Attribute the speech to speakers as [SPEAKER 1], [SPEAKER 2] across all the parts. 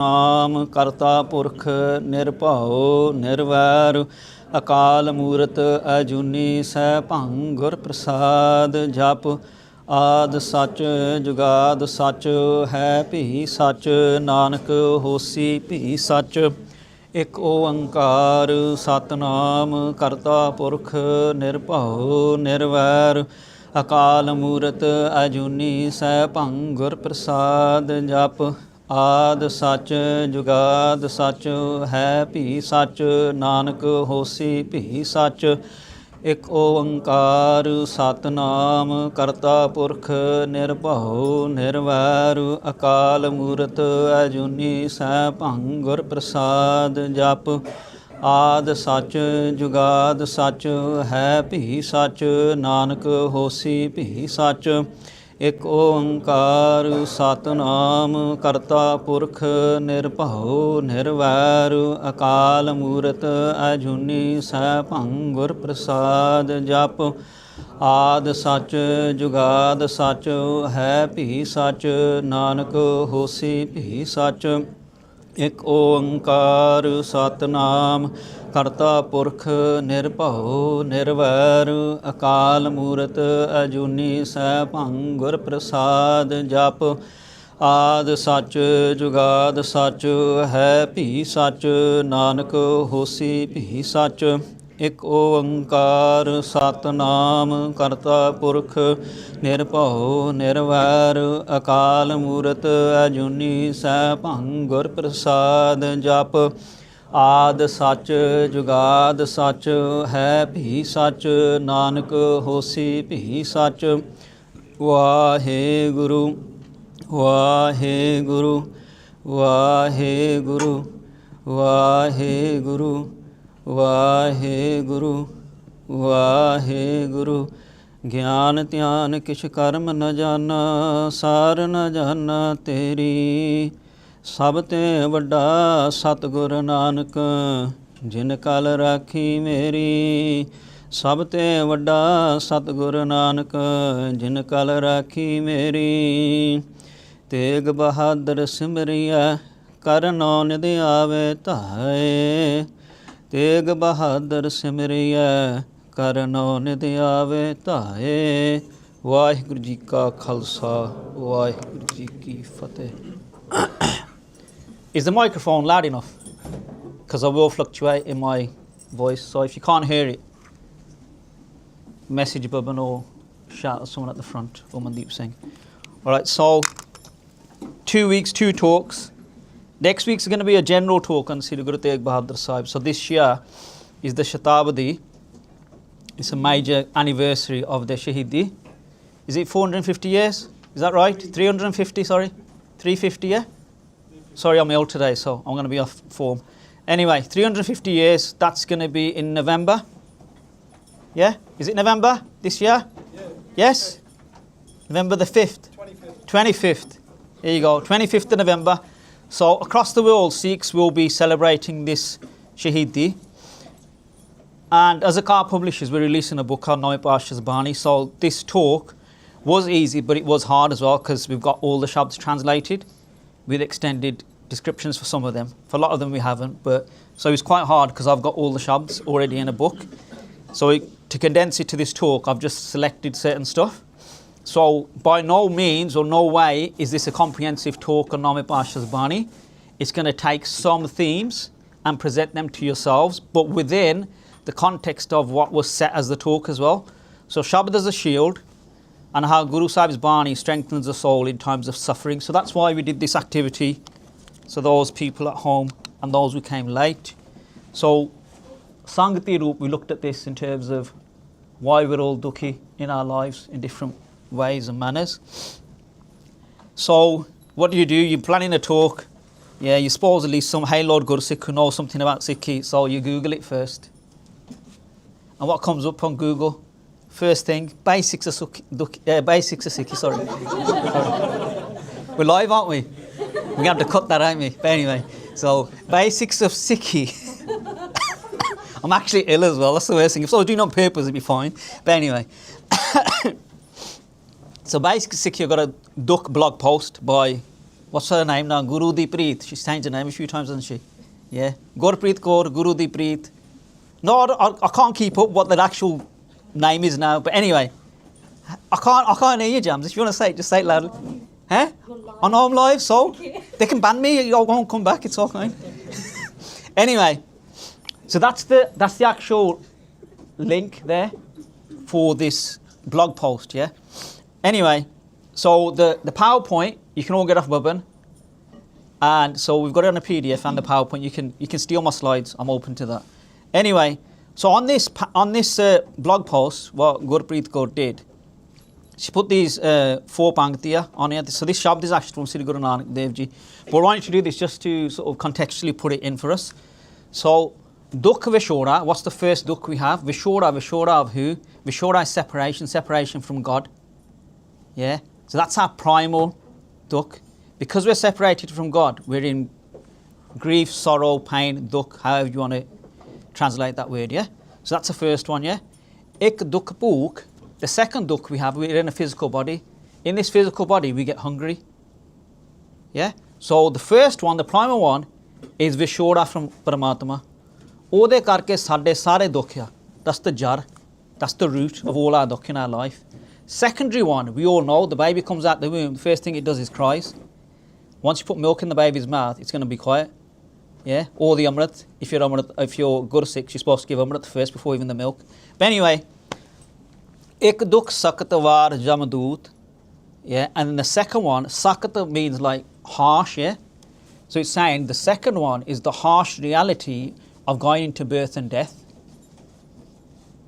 [SPEAKER 1] ਨਾਮ ਕਰਤਾ ਪੁਰਖ ਨਿਰਭਉ ਨਿਰਵੈਰ ਅਕਾਲ ਮੂਰਤ ਅਜੂਨੀ ਸੈਭੰ ਗੁਰ ਪ੍ਰਸਾਦ ਜਪ ਆਦ ਸੱਚ ਜੁਗਾਦ ਸੱਚ ਹੈ ਭੀ ਸੱਚ ਨਾਨਕ ਹੋਸੀ ਭੀ ਸੱਚ। ਇਕ ਓੰਕਾਰ ਸਤਨਾਮ ਕਰਤਾ ਪੁਰਖ ਨਿਰਭਉ ਨਿਰਵੈਰ ਅਕਾਲ ਮੂਰਤ ਅਜੂਨੀ ਸੈਭੰ ਗੁਰ ਪ੍ਰਸਾਦ ਜਪ ਆਦ ਸੱਚ ਜੁਗਾਦ ਸੱਚ ਹੈ ਭੀ ਸੱਚ ਨਾਨਕ ਹੋਸੀ ਭੀ ਸੱਚ। ਇਕ ਓੰਕਾਰ ਸਤਨਾਮ ਕਰਤਾ ਪੁਰਖ ਨਿਰਭਉ ਨਿਰਵੈਰ ਅਕਾਲ ਮੂਰਤ ਅਜੂਨੀ ਸੈਭੰ ਗੁਰ ਪ੍ਰਸਾਦ ਜਪ ਆਦ ਸੱਚ ਜੁਗਾਦ ਸੱਚ ਹੈ ਭੀ ਸੱਚ ਨਾਨਕ ਹੋਸੀ ਭੀ ਸੱਚ। ਇਕ ਓੰਕਾਰ ਸਤਨਾਮ ਕਰਤਾ ਪੁਰਖ ਨਿਰਭਉ ਨਿਰਵੈਰ ਅਕਾਲ ਮੂਰਤ ਅਜੂਨੀ ਸੈਭੰ ਗੁਰ ਪ੍ਰਸਾਦ ਜਪ ਆਦ ਸੱਚ ਜੁਗਾਦ ਸੱਚ ਹੈ ਭੀ ਸੱਚ ਨਾਨਕ ਹੋਸੀ ਭੀ ਸੱਚ। ਇਕ ਓੰਕਾਰ ਸਤਨਾਮ ਕਰਤਾ ਪੁਰਖ ਨਿਰਭਉ ਨਿਰਵੈਰ ਅਕਾਲ ਮੂਰਤ ਅਜੂਨੀ ਸੈਭੰ ਗੁਰ ਪ੍ਰਸਾਦ ਜਪ ਆਦ ਸੱਚ ਜੁਗਾਦ ਸੱਚ ਹੈ ਭੀ ਸੱਚ ਨਾਨਕ ਹੋਸੀ ਭੀ ਸੱਚ। ਇਕ ਓੰਕਾਰ ਸਤਨਾਮ ਕਰਤਾ ਪੁਰਖ ਨਿਰਭਉ ਨਿਰਵੈਰ ਅਕਾਲ ਮੂਰਤ ਅਜੂਨੀ ਸੈਭੰ ਗੁਰ ਪ੍ਰਸਾਦ ਜਪ ਆਦ ਸੱਚ ਜੁਗਾਦ ਸੱਚ ਹੈ ਭੀ ਸੱਚ ਨਾਨਕ ਹੋਸੀ ਭੀ ਸੱਚ। ਵਾਹਿਗੁਰੂ ਵਾਹਿਗੁਰੂ ਵਾਹਿਗੁਰੂ ਵਾਹਿਗੁਰੂ ਵਾਹਿਗੁਰੂ ਵਾਹਿਗੁਰੂ। ਗਿਆਨ ਧਿਆਨ ਕਿਛ ਕਰਮ ਨ ਜਾਨਾ ਸਾਰ ਨ ਜਾਨਾ ਤੇਰੀ ਸਭ ਤੇ ਵੱਡਾ ਸਤਿਗੁਰ ਨਾਨਕ ਜਿਨ ਕਲ ਰਾਖੀ ਮੇਰੀ। ਸਭ ਤੇ ਵੱਡਾ ਸਤਿਗੁਰ ਨਾਨਕ ਜਿਨ ਕਲ ਰਾਖੀ ਮੇਰੀ। ਤੇਗ ਬਹਾਦਰ ਸਿਮਰਿਐ ਕਰ ਨੌ ਨਿਧ ਆਵੇ ਧਾਏ। ਤੇਗ ਬਹਾਦਰ ਸਿਮਰਿਐ ਕਰ ਨੌ ਨਿਧ ਆਵੇ ਧਾਏ। ਵਾਹਿਗੁਰੂ ਜੀ ਕਾ ਖਾਲਸਾ ਵਾਹਿਗੁਰੂ ਜੀ ਕੀ ਫਤਿਹ। Is the microphone loud enough? Because I will fluctuate in my voice, so if you can't hear it, message Bubban or shout at someone at the front, or Mandeep Singh. Alright, so 2 weeks, 2 talks. Next week's going to be a general talk on Sri Guru Tegh Bahadur Sahib. So this year is the Shatabdi. It's a major anniversary of the Shahidi. Is it 450 years? Is that right? 350, sorry? 350, yeah? Sorry, I'm ill today, so I'm going to be off form. Anyway, 350 years, that's going to be in November. Yeah? Is it November this year? Yeah. Yes? November the 5th? 25th. 25th. There you go, 25th of November. So across the world, Sikhs will be celebrating this Shahidi. And as a car publishers, we're releasing a book on Naam Pasha's Bani. So this talk was easy, but it was hard as well because we've got all the Shabads translated with extended descriptions for some of them. For a lot of them we haven't, but so it's quite hard because I've got all the Shabads already in a book. So to condense it to this talk, I've just selected certain stuff. So by no means or no way is this a comprehensive talk on Naam Pasha's Bani. It's going to take some themes and present them to yourselves, but within the context of what was set as the talk as well. So Shabad as a shield, and how Guru Sahib's Bani strengthens the soul in times of suffering. So that's why we did this activity. So those people at home and those who came late. So Sangati Roop, we looked at this in terms of why we're all dukhi in our lives in different ways and manners. So what do? You're planning a talk. Yeah, you supposedly some hey Lord Guru Sikh who knows something about Sikhi. So you Google it first. And what comes up on Google? First thing, basics of Sikhi, sorry. We're live, aren't we? We're going to have to cut that, aren't we? But anyway, so basics of Sikhi. I'm actually ill as well, that's the worst thing. If I was doing it on purpose, it'd be fine. But anyway. So basics of Sikhi, I've got a Dukh blog post by what's her name now? Guru Di Preet. She's changed her name a few times, hasn't she? Yeah. Gurpreet Kaur, Guru Di Preet. No, I can't keep up what the actual name is now. But anyway, I can't hear you, Jams. If you want to say it, just say it loudly. Huh? I know I'm live, so they can ban me. I won't come back. It's all fine. Anyway, so that's the actual link there for this blog post. Yeah. Anyway, so the PowerPoint you can all get off Bubbin, and so we've got it on a PDF and the PowerPoint. You can steal my slides. I'm open to that. Anyway, so on this blog post, what Gurpreet Kaur did, she put these 4 panktiya on here. So this Shabad is actually from Sikh Guru Nanak Dev Ji. But I wanted to do this just to sort of contextually put it in for us. So, dukh Vishora, what's the first dukh we have? Vishora of who? Vishora is separation from God. Yeah? So that's our primal dukh. Because we're separated from God, we're in grief, sorrow, pain, dukh, however you want to translate that word, yeah? So that's the first one, yeah? Ik dukh bhuk, the second dukh we have, we're in a physical body. In this physical body, we get hungry. Yeah? So the first one, the primal one, is Vishora from Paramatma. Ode karke sade sare dukh hai. That's the jar. That's the root of all our dukh in our life. Secondary one, we all know, the baby comes out the womb, the first thing it does is cries. Once you put milk in the baby's mouth, it's going to be quiet. Yeah, or the amrit. If you're Gursikh, you're supposed to give amrit first before even the milk. But anyway, ik dukh sakatawar jamadut. Yeah, and then the second one, sakata means like harsh. Yeah, so it's saying the second one is the harsh reality of going into birth and death.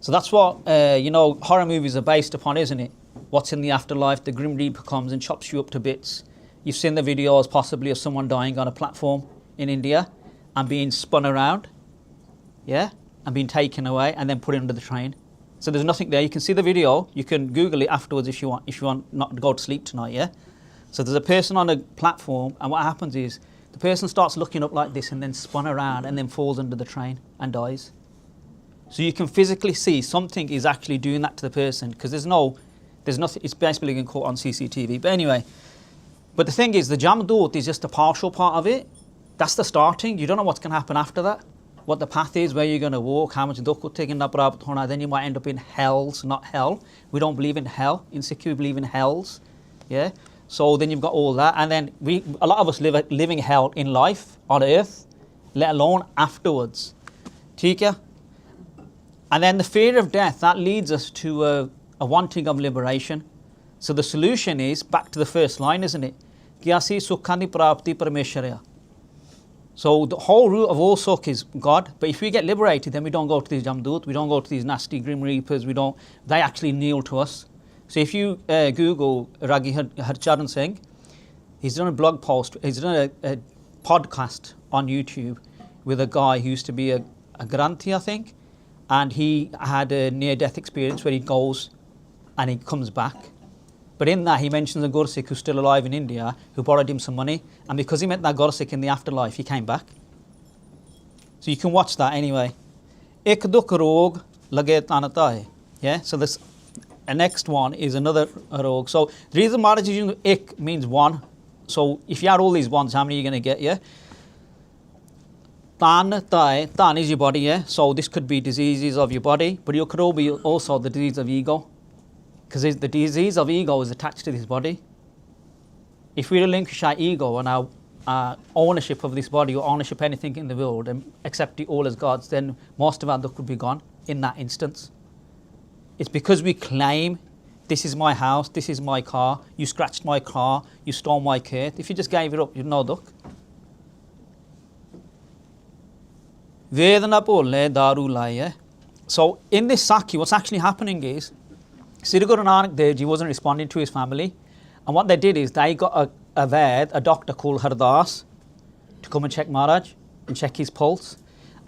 [SPEAKER 1] So that's what horror movies are based upon, isn't it? What's in the afterlife? The Grim Reaper comes and chops you up to bits. You've seen the videos possibly of someone dying on a platform in India and being spun around, yeah, and being taken away and then put into the train. So there's nothing there. You can see the video. You can Google it afterwards if you want not to go to sleep tonight, yeah. So there's a person on a platform, and what happens is the person starts looking up like this and then spun around and then falls under the train and dies. So you can physically see something is actually doing that to the person because there's nothing. It's basically being caught on CCTV. But anyway, but the thing is, the Jamadut is just a partial part of it. That's the starting. You don't know what's going to happen after that. What the path is, where you're going to walk, how much dukh will take in that, then you might end up in hells, not hell. We don't believe in hell. In Sikh, we believe in hells. Yeah. So then you've got all that, and then a lot of us living hell in life on earth, let alone afterwards. Theek. And then the fear of death, that leads us to a wanting of liberation. So the solution is back to the first line, isn't it? Kyasi sukhani prapti parameshwarya. So the whole root of all sukh is God. But if we get liberated, then we don't go to these Jamdut, we don't go to these nasty Grim Reapers, they actually kneel to us. So if you Google Ragi Harjinder Singh, he's done a blog post, he's done a podcast on YouTube with a guy who used to be a Granthi, I think, and he had a near-death experience where he goes and he comes back. But in that, he mentions a Gursikh who's still alive in India who borrowed him some money, and because he met that Gursikh in the afterlife, he came back. So you can watch that anyway. Ik dukh rog lage tanata hai. Yeah, so this. The next one is another rog. So the reason Maharaj is using ik means one. So if you add all these ones, how many are you going to get? Yeah. Tan is your body. Yeah. So this could be diseases of your body, but it could all be also the disease of ego, because the disease of ego is attached to this body. If we relinquish our ego and our ownership of this body or ownership of anything in the world and accept it all as God's, then most of our dukh would be gone in that instance. It's because we claim, this is my house, this is my car, you scratched my car, you stole my kit. If you just gave it up, you'd no dukh. Vedana bole daru laye. So in this Sakhi, what's actually happening is, Sikh Guru Nanak Dev Ji wasn't responding to his family, and what they did is they got a doctor called Hardas to come and check Maharaj and check his pulse.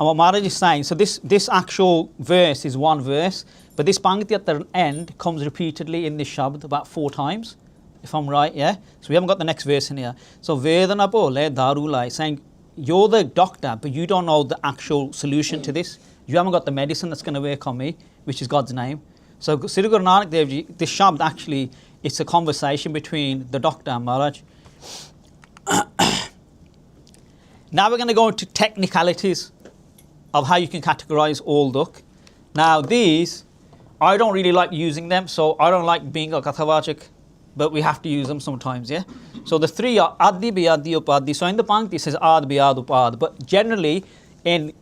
[SPEAKER 1] And what Maharaj is saying, so this actual verse is one verse, but this Bhangti at the end comes repeatedly in this Shabad about 4 times, if I'm right, yeah? So we haven't got the next verse in here. So Vedana bole daru lai, saying you're the doctor, but you don't know the actual solution to this. You haven't got the medicine that's going to work on me, which is God's name. So Sikh Guru Nanak Dev Ji, this Shabad actually, it's a conversation between the doctor and Maharaj. Now we're going to go into technicalities of how you can categorize all dukh. Now these, I don't really like using them, so I don't like being a kathavachik, but we have to use them sometimes, yeah? So the three are adi, biyadi, upadi. So in the Pankti it says ad, biyad, upad, but generally in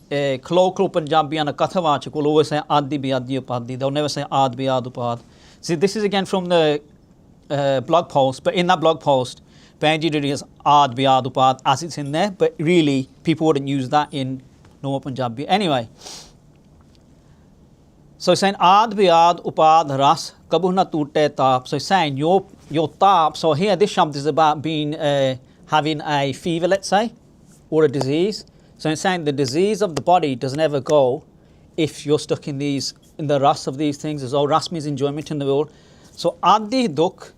[SPEAKER 1] colloquial Punjabi and a kathavachik will always say adi, biyadi, upadi. They'll never say ad, biyad, upad. See, this is again from the blog post, but in that blog post, Benji did it as ad, biyad, upad as it's in there, but really people wouldn't use that in normal Punjabi. Anyway, so it's saying ad, biyad, upad, ras, kabuh na tute tap. So it's saying your tap. So here this shabd is about being having a fever, let's say, or a disease. So it's saying the disease of the body doesn't ever go if you're stuck in the ras of these things. As well, ras means enjoyment in the world. So adi dukh,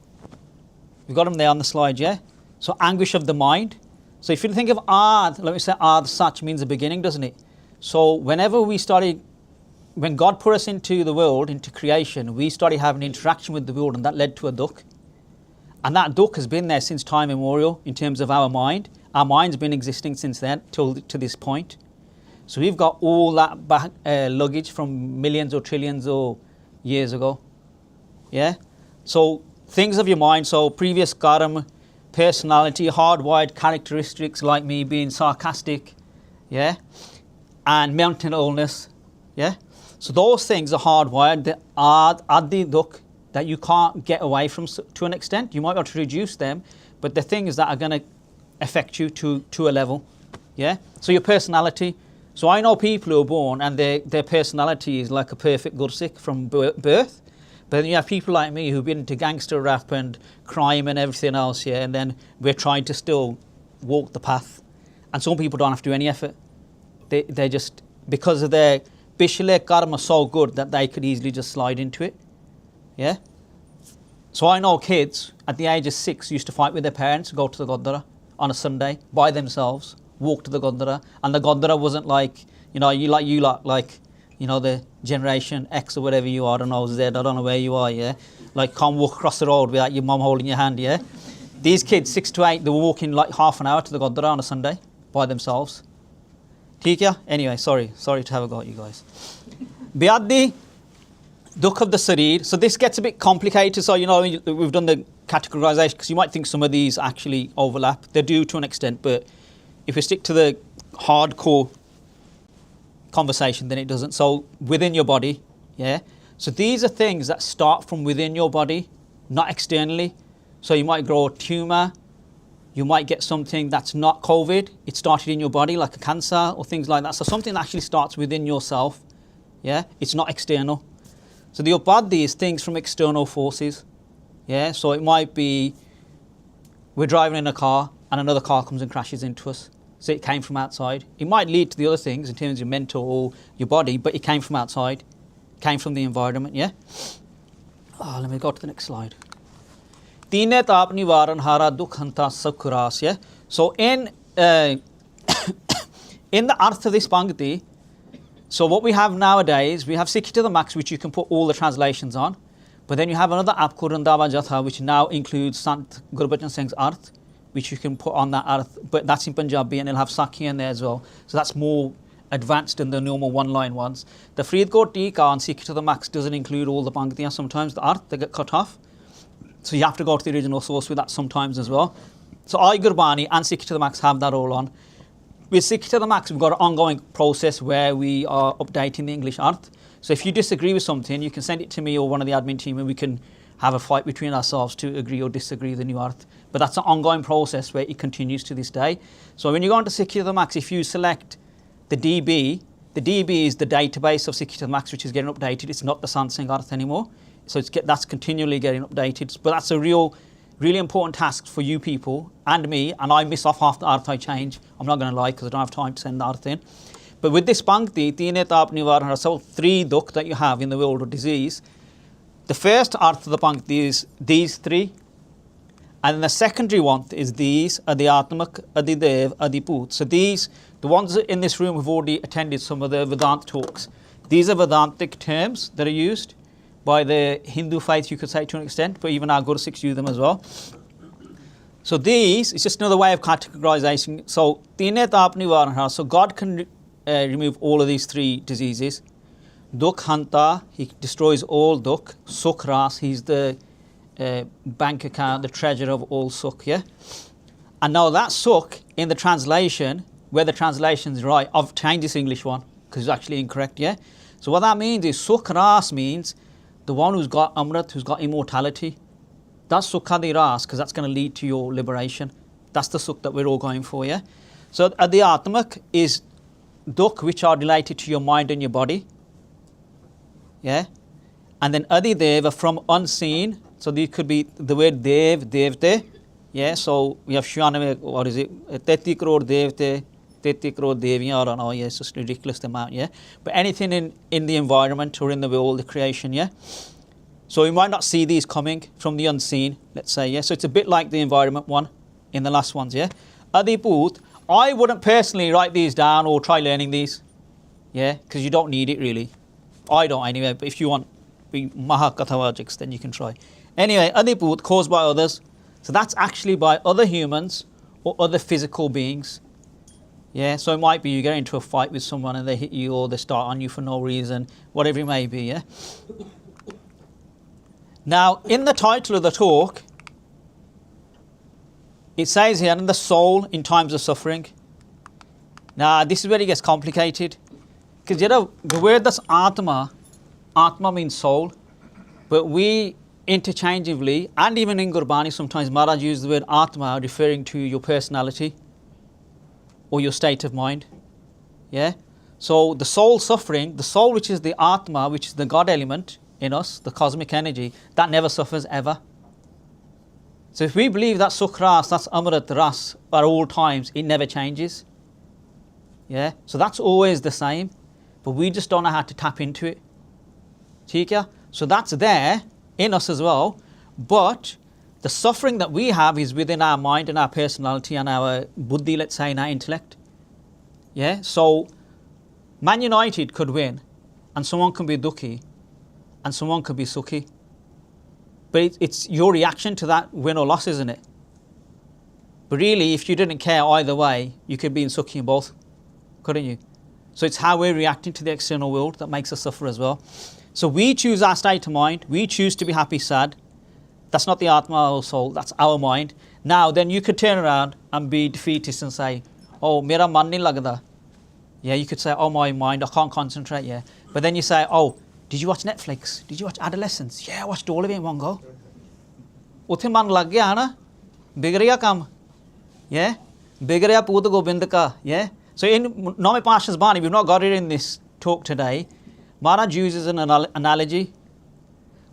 [SPEAKER 1] we've got them there on the slide, yeah? So anguish of the mind. So if you think of ad, let me say ad such means the beginning, doesn't it? So whenever when God put us into the world, into creation, we started having interaction with the world, and that led to a dukh. And that dukh has been there since time immemorial in terms of our mind. Our mind's been existing since then to this point. So we've got all that back, luggage from millions or trillions or years ago. Yeah? So things of your mind, so previous karma, personality, hardwired characteristics like me being sarcastic, yeah? And mental illness, yeah? So those things are hardwired, the adi dukh, that you can't get away from to an extent. You might be able to reduce them, but the things that are going to affect you to a level, yeah? So your personality. So I know people who are born and their personality is like a perfect Gursikh from birth. But then you have people like me who've been into gangster rap and crime and everything else, yeah, and then we're trying to still walk the path. And some people don't have to do any effort. They just, because of their Bishale karma so good that they could easily just slide into it. Yeah? So I know kids at the age of 6 used to fight with their parents, go to the Gurdwara on a Sunday by themselves, walk to the Gurdwara, and the Gurdwara wasn't like, the generation X or whatever you are, I don't know, Z, I don't know where you are, yeah? Like, can't walk across the road without your mum holding your hand, yeah? These kids, 6 to 8, they were walking like half an hour to the Gurdwara on a Sunday by themselves. Theek ya? Anyway, sorry to have a go at you guys. Biyadi, dukh of the sareer. So this gets a bit complicated. So, we've done the categorization because you might think some of these actually overlap. They do to an extent, but if we stick to the hardcore conversation, then it doesn't. So within your body, yeah? So these are things that start from within your body, not externally. So you might grow a tumour, you might get something that's not COVID, it started in your body like a cancer or things like that. So something that actually starts within yourself, yeah? It's not external. So the upadi is things from external forces, yeah? So it might be we're driving in a car and another car comes and crashes into us. So it came from outside. It might lead to the other things in terms of your mental or your body, but it came from outside, came from the environment, yeah? Let me go to the next slide. Tine taap nivaran hara dukhanta sakhuras, yeah? So in the arth of this Pankti, so what we have nowadays, we have Sikhi to the max, which you can put all the translations on, but then you have another app called Randava Jatha, which now includes Sant Gurbachan Singh's arth, which you can put on that arth, but that's in Punjabi and it'll have Sakhi in there as well. So that's more advanced than the normal one-line ones. The Faridkot Tika on Sikhi to the max doesn't include all the Panktiyas. Sometimes the arth, they get cut off. So you have to go to the original source with that sometimes as well. So Gurbani and Sikhi to the max have that all on. With Sikhi to the max, we've got an ongoing process where we are updating the English arth. So if you disagree with something, you can send it to me or one of the admin team and we can have a fight between ourselves to agree or disagree with the new arth. But that's an ongoing process where it continues to this day. So when you go into Sikhi to the max, if you select the DB is the database of Sikhi to the max, which is getting updated. It's not the Sant Singh arth anymore. So that's continually getting updated. But that's a really important task for you people and me. And I miss off half the arth I change. I'm not going to lie because I don't have time to send the arth in. But with this Pankti, Tine Taap Nivaran, so 3 dukh that you have in the world of disease, the first arth of the Pankti is these 3. And then the secondary one is these, Adhyatmak, Adidev, Adiput. So these, the ones in this room who've already attended some of the Vedanta talks, these are Vedantic terms that are used by the Hindu faith, you could say to an extent, but even our Guru Sikhs use them as well. So these, it's just another way of categorization. So tine taap nivaran hai. So God can remove all of these three diseases. Dukh hanta, he destroys all dukh. Sukh ras, he's the bank account, the treasure of all sukh, yeah? And now that sukh, in the translation, where the translation's right, I've changed this English one, because it's actually incorrect, yeah? So what that means is, sukh ras means the one who's got amrit, who's got immortality. That's sukha di ras, because that's going to lead to your liberation. That's the sukh that we're all going for, yeah? So the atmak is dukh, which are related to your mind and your body, yeah? And then adi deva, from unseen. So these could be the word dev, devte, yeah? So we have Shyanave, what is it? 33 crore devte, 33 crore deviyan, I don't know, yeah, it's just ridiculous the amount, yeah? But anything in the environment or in the world, the creation, yeah? So we might not see these coming from the unseen, let's say, yeah? So it's a bit like the environment one in the last ones, yeah? Adibut, I wouldn't personally write these down or try learning these, yeah? Because you don't need it really. I don't anyway, but if you want be mahakathawajiks, then you can try. Anyway, adibut, caused by others. So that's actually by other humans or other physical beings. Yeah, so it might be you get into a fight with someone and they hit you or they start on you for no reason, whatever it may be, yeah? Now, in the title of the talk, it says here, and the soul in times of suffering. Now, this is where it gets complicated. Because, you know, the word that's Atma, Atma means soul, but we interchangeably, and even in Gurbani, sometimes Maharaj uses the word Atma referring to your personality or your state of mind. Yeah? So the soul suffering, the soul which is the Atma, which is the God element in us, the cosmic energy, that never suffers ever. So if we believe that Sukh Ras, that's Amrit Ras, at all times, it never changes. Yeah? So that's always the same, but we just don't know how to tap into it. ठीक है? So that's there in us as well, but the suffering that we have is within our mind and our personality and our buddhi, let's say, and our intellect. Yeah? So Man United could win and someone can be dukhi and someone could be sukhi. But it's your reaction to that win or loss, isn't it? But really, if you didn't care either way, you could be in sukhi in both, couldn't you? So it's how we're reacting to the external world that makes us suffer as well. So we choose our state of mind. We choose to be happy, sad. That's not the Atma or soul. That's our mind. Now, then you could turn around and be defeatist and say, oh, mera man nahi lagda. Yeah, you could say, oh, my mind, I can't concentrate, yeah. But then you say, oh, did you watch Netflix? Did you watch Adolescence? Yeah, I watched all of it in one go. Uthe man lag gaya na? Bigriya kam. Yeah? Bigriya Put Gobind ka. Yeah? So in Name Pasha's Bani, we've not got it in this talk today. Maharaj uses an analogy.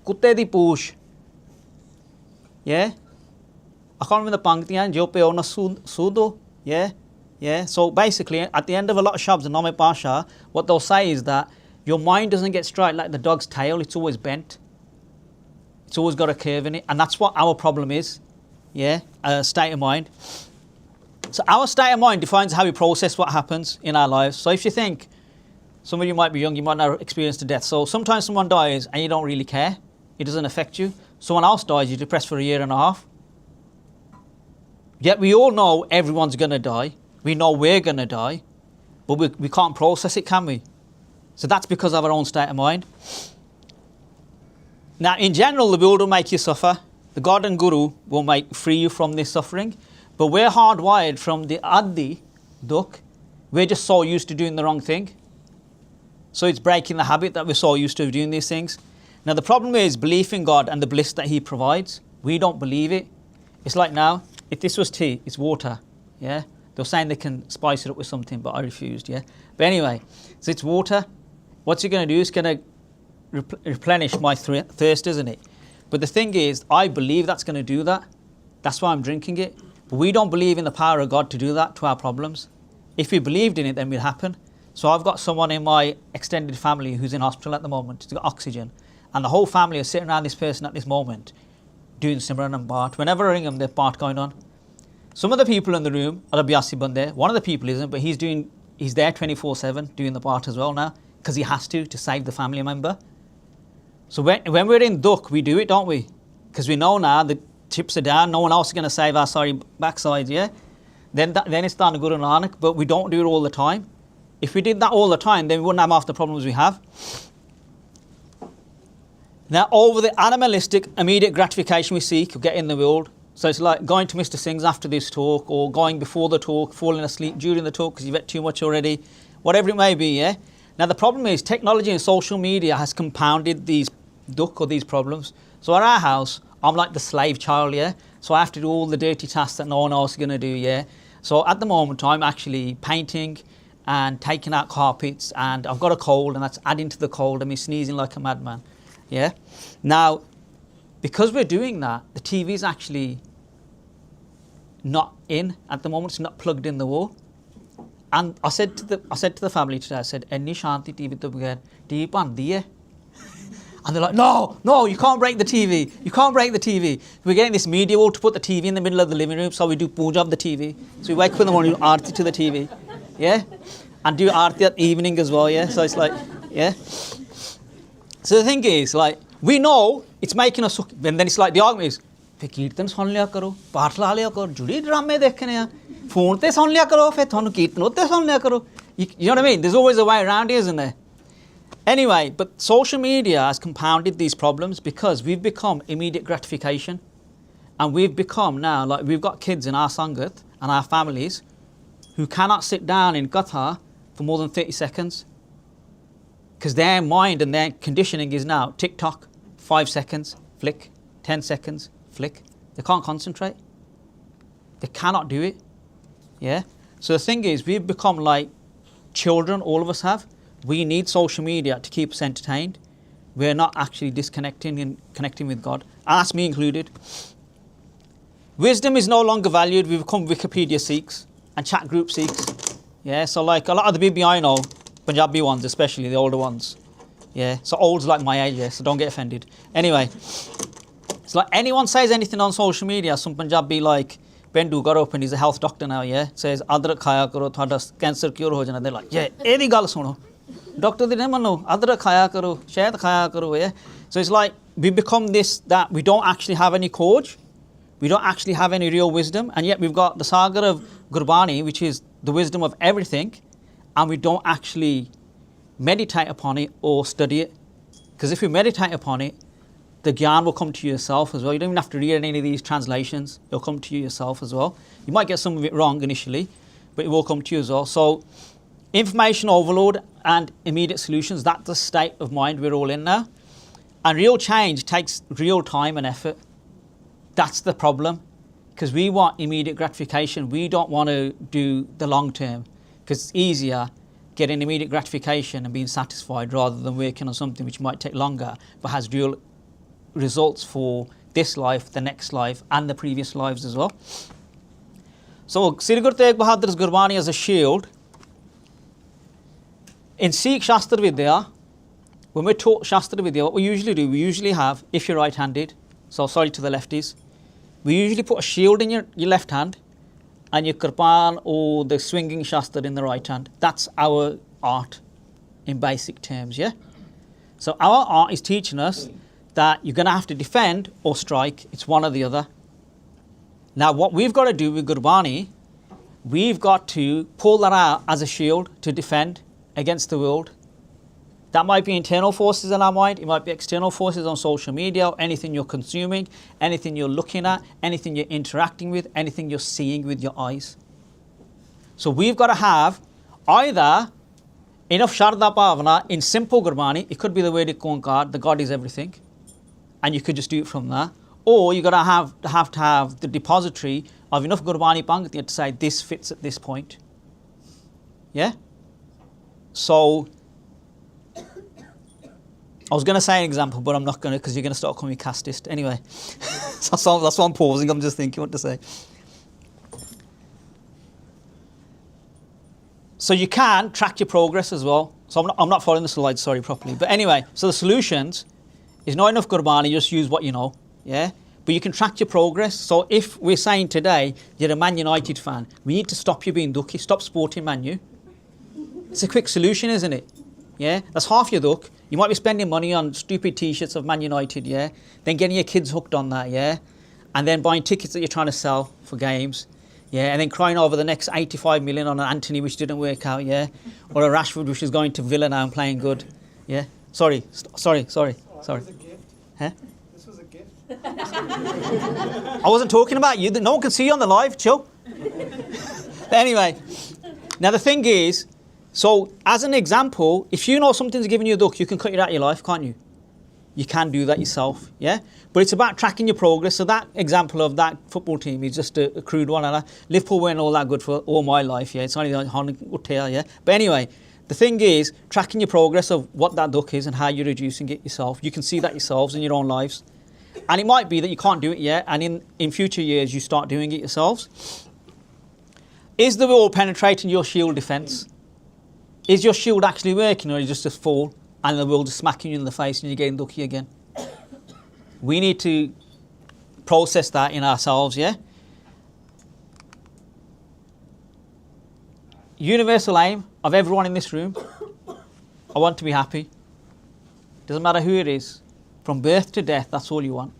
[SPEAKER 1] Kutte di poosh. Yeah? I can't remember the panktiyan. Jo pe ona sudo. Yeah? Yeah? So basically, at the end of a lot of shabds in Name Pasha, what they'll say is that your mind doesn't get straight like the dog's tail. It's always bent. It's always got a curve in it. And that's what our problem is. Yeah? State of mind. So our state of mind defines how we process what happens in our lives. So if you think, some of you might be young, you might not have experienced a death. So sometimes someone dies and you don't really care. It doesn't affect you. Someone else dies, you're depressed for a year and a half. Yet we all know everyone's going to die. We know we're going to die. But we can't process it, can we? So that's because of our own state of mind. Now, in general, the world will make you suffer. The God and Guru will free you from this suffering. But we're hardwired from the Adi, dukh. We're just so used to doing the wrong thing. So it's breaking the habit that we're so used to doing these things. Now the problem is belief in God and the bliss that He provides. We don't believe it. It's like now, if this was tea, it's water. Yeah? They were saying they can spice it up with something, but I refused, yeah? But anyway, so it's water. What's it going to do? It's going to replenish my thirst, isn't it? But the thing is, I believe that's going to do that. That's why I'm drinking it. But we don't believe in the power of God to do that to our problems. If we believed in it, then it would happen. So I've got someone in my extended family who's in hospital at the moment. He's got oxygen. And the whole family are sitting around this person at this moment doing Simran and Bart. Whenever I ring them, there's Bart going on. Some of the people in the room are Abhyasi Bande. One of the people isn't, but he's there 24/7 doing the Bart as well now because he has to save the family member. So when we're in dukh, we do it, don't we? Because we know now that chips are down, no one else is going to save our sorry backsides, yeah? Then it's done Guru Nanak, but we don't do it all the time. If we did that all the time, then we wouldn't have half the problems we have. Now, over the animalistic immediate gratification we seek, we get in the world. So it's like going to Mr. Singh's after this talk, or going before the talk, falling asleep during the talk because you've ate too much already, whatever it may be, yeah? Now, the problem is technology and social media has compounded these dukh or these problems. So at our house, I'm like the slave child, yeah? So I have to do all the dirty tasks that no one else is going to do, yeah? So at the moment, I'm actually painting and taking out carpets, and I've got a cold, and that's adding to the cold, and me sneezing like a madman, yeah? Now, because we're doing that, the TV is actually not in at the moment, it's not plugged in the wall. And I said to the family today, I said, "Enni shanti TV to bagair TV bandi hai." And they're like, no, you can't break the TV. You can't break the TV. We're getting this media wall to put the TV in the middle of the living room, so we do puja of the TV. So we wake up in the morning, do aarti to the TV, yeah? And do aarti at evening as well, yeah? So it's like, yeah? So the thing is, like, we know it's making us, and then it's like the argument is, "Fe Kirtan sun liya karo, paath la liya karo, judi drama dekhne hain, phone te sun liya karo, fe thonu Kirtan utte sun liya karo." You know what I mean? There's always a way around it, isn't there? Anyway, but social media has compounded these problems because we've become immediate gratification, and we've become now, like, we've got kids in our Sangat and our families who cannot sit down in Katha for more than 30 seconds because their mind and their conditioning is now TikTok, 5 seconds, flick, 10 seconds, flick. They can't concentrate. They cannot do it. Yeah? So the thing is, we've become like children, all of us have. We need social media to keep us entertained. We're not actually disconnecting and connecting with God. And that's me included. Wisdom is no longer valued. We've become Wikipedia Sikhs and chat group Sikhs. Yeah, so like a lot of the Bibi I know, Punjabi ones especially, the older ones. Yeah, so old's like my age, yeah, so don't get offended. Anyway, it's like anyone says anything on social media, some Punjabi like, Bendu got up and he's a health doctor now, yeah, says, "Adrak khaya karo, thada cancer cure ho jana." They're like, "Yeah, edi gal suno. Doctor di nahi manno, adrak khaya karo, shahad khaya karo," yeah. So it's like, we become this, that we don't actually have any courage, we don't actually have any real wisdom, and yet we've got the saga of Gurbani, which is the wisdom of everything, and we don't actually meditate upon it or study it. Because if you meditate upon it, the gyan will come to you yourself as well. You don't even have to read any of these translations. It'll come to you yourself as well. You might get some of it wrong initially, but it will come to you as well. So information overload and immediate solutions, that's the state of mind we're all in now. And real change takes real time and effort. That's the problem. Because we want immediate gratification. We don't want to do the long term. Because it's easier getting immediate gratification and being satisfied rather than working on something which might take longer but has real results for this life, the next life, and the previous lives as well. So, Sri Guru Tegh Bahadur's Gurbani as a shield. In Sikh Shastra Vidya, when we're taught Shastra Vidya, what we usually do, we usually have, if you're right-handed, so sorry to the lefties, we usually put a shield in your left hand and your kirpan or the swinging Shastra in the right hand. That's our art in basic terms, yeah? So our art is teaching us that you're going to have to defend or strike. It's one or the other. Now, what we've got to do with Gurbani, we've got to pull that out as a shield to defend against the world. That might be internal forces in our mind. It might be external forces on social media, anything you're consuming, anything you're looking at, anything you're interacting with, anything you're seeing with your eyes. So we've got to have either enough Sharda Bhavana in simple Gurbani. It could be the Vedic Onkar, the God is everything, and you could just do it from there. Or you've got to have the depository of enough Gurbani Pangati to say this fits at this point. Yeah? So, I was going to say an example, but I'm not going to because you're going to start calling me casteist. Anyway, that's why I'm pausing. I'm just thinking what to say. So you can track your progress as well. So I'm not following the slides, sorry, properly. But anyway, so the solutions is not enough Gurbani, just use what you know. Yeah? But you can track your progress. So if we're saying today you're a Man United fan, we need to stop you being dukhy, stop supporting Man U. It's a quick solution, isn't it? Yeah? That's half your dukh. You might be spending money on stupid t-shirts of Man United, yeah? Then getting your kids hooked on that, yeah? and then buying tickets that you're trying to sell for games, yeah, and then crying over the next 85 million on an Anthony which didn't work out, yeah, or a Rashford which is going to Villa now and playing good, yeah. Sorry.
[SPEAKER 2] Oh, this was a gift.
[SPEAKER 1] Huh?
[SPEAKER 2] This was a gift.
[SPEAKER 1] I wasn't talking about you. No one can see you on the live. Chill. Anyway, now the thing is, so as an example, if you know something's giving you a dukh, you can cut it out of your life, can't you? You can do that yourself, yeah? But it's about tracking your progress. So that example of that football team is just a crude one. And Liverpool weren't all that good for all my life, yeah? It's only like, yeah? But anyway, the thing is, tracking your progress of what that dukh is and how you're reducing it yourself. You can see that yourselves in your own lives. And it might be that you can't do it yet, and in future years you start doing it yourselves. Is the wall penetrating your shield defence? Is your shield actually working, or is it just a fall and the wall just smacking you in the face and you're getting dukhy again? We need to process that in ourselves, yeah? Universal aim of everyone in this room, I want to be happy. Doesn't matter who it is. From birth to death, that's all you want.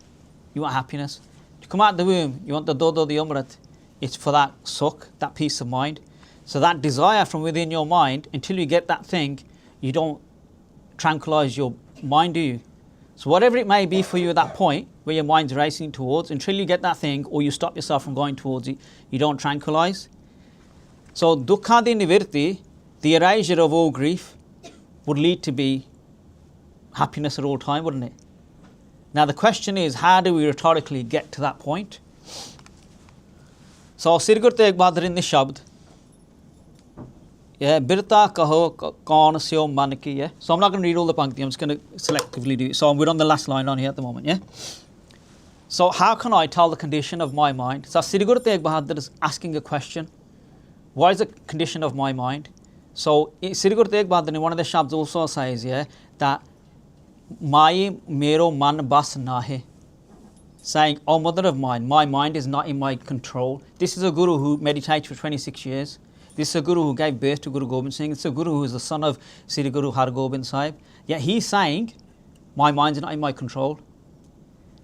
[SPEAKER 1] You want happiness. To come out of the womb, you want the dodo, the umrat. It's for that sukh, that peace of mind. So that desire from within your mind, until you get that thing, you don't tranquilize your mind, do you? So whatever it may be for you at that point, where your mind's racing towards, until you get that thing, or you stop yourself from going towards it, you don't tranquilize. So dukkha di nivirti, the erasure of all grief, would lead to be happiness at all time, wouldn't it? Now the question is, how do we rhetorically get to that point? So Sri Guru Tegh Bahadur in this Shabad, yeah, birta kaho kaun syo man ki, yeah. So I'm not going to read all the pankti, I'm just going to selectively do it. So we're on the last line on here at the moment, yeah. So how can I tell the condition of my mind? So Sri Guru Tegh Bahadur is asking a question. What is the condition of my mind? So Sri Guru Tegh Bahadur in one of the Shabds also says, yeah, that Mai mero man bas nahe, saying, "Oh mother of mine, my mind is not in my control." This is a guru who meditates for 26 years. This is a guru who gave birth to Guru Gobind Singh. It's a guru who is the son of Sri Guru Har Gobind Sahib. Yet he's saying, my mind's not in my control.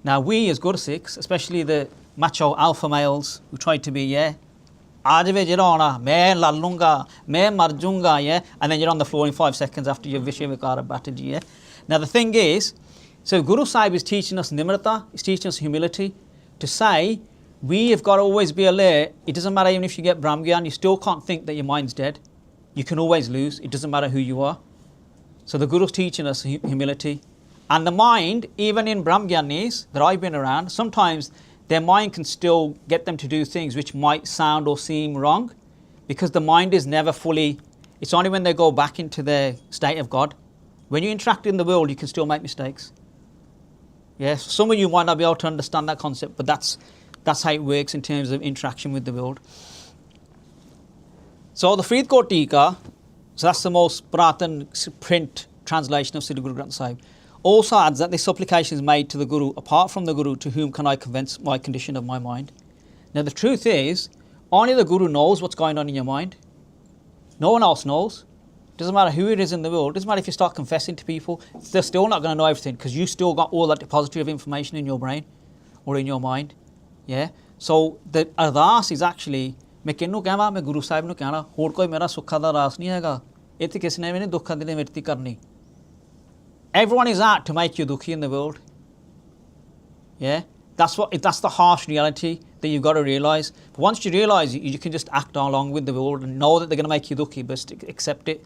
[SPEAKER 1] Now we as Guru Sikhs, especially the macho alpha males who try to be, yeah, aajve jirona, main lalunga, main marjunga, yeah, and then you're on the floor in 5 seconds after your Vishya Vikara battered you, yeah. Now the thing is, so Guru Sahib is teaching us nimrata, he's teaching us humility, to say, we have got to always be alert. It doesn't matter even if you get Brahmgyan, you still can't think that your mind's dead. You can always lose, it doesn't matter who you are. So the Guru's teaching us humility. And the mind, even in Brahmgyanis that I've been around, sometimes their mind can still get them to do things which might sound or seem wrong, because the mind is never fully, it's only when they go back into their state of God. When you interact in the world, you can still make mistakes. Yes, some of you might not be able to understand that concept, but that's how it works in terms of interaction with the world. So the Faridkot Tika, so that's the most Pratan print translation of Sri Guru Granth Sahib, also adds that this supplication is made to the Guru, apart from the Guru, to whom can I convince my condition of my mind? Now the truth is, only the Guru knows what's going on in your mind. No one else knows. Doesn't matter who it is in the world, doesn't matter if you start confessing to people, they're still not going to know everything, because you still got all that depository of information in your brain or in your mind. Yeah? So the ardas is actually, मैं किन्नू कहवा, मैं गुरु साहिब नू कहना, होर कोई मेरा सुखा दा रास नहीं हैगा, इत्थे किसने मैंने दुखा दी मिर्ति करनी. Everyone is out to make you dukhi in the world. Yeah? That's the harsh reality that you've got to realise. But once you realise it, you can just act along with the world and know that they're going to make you dukhi, but accept it.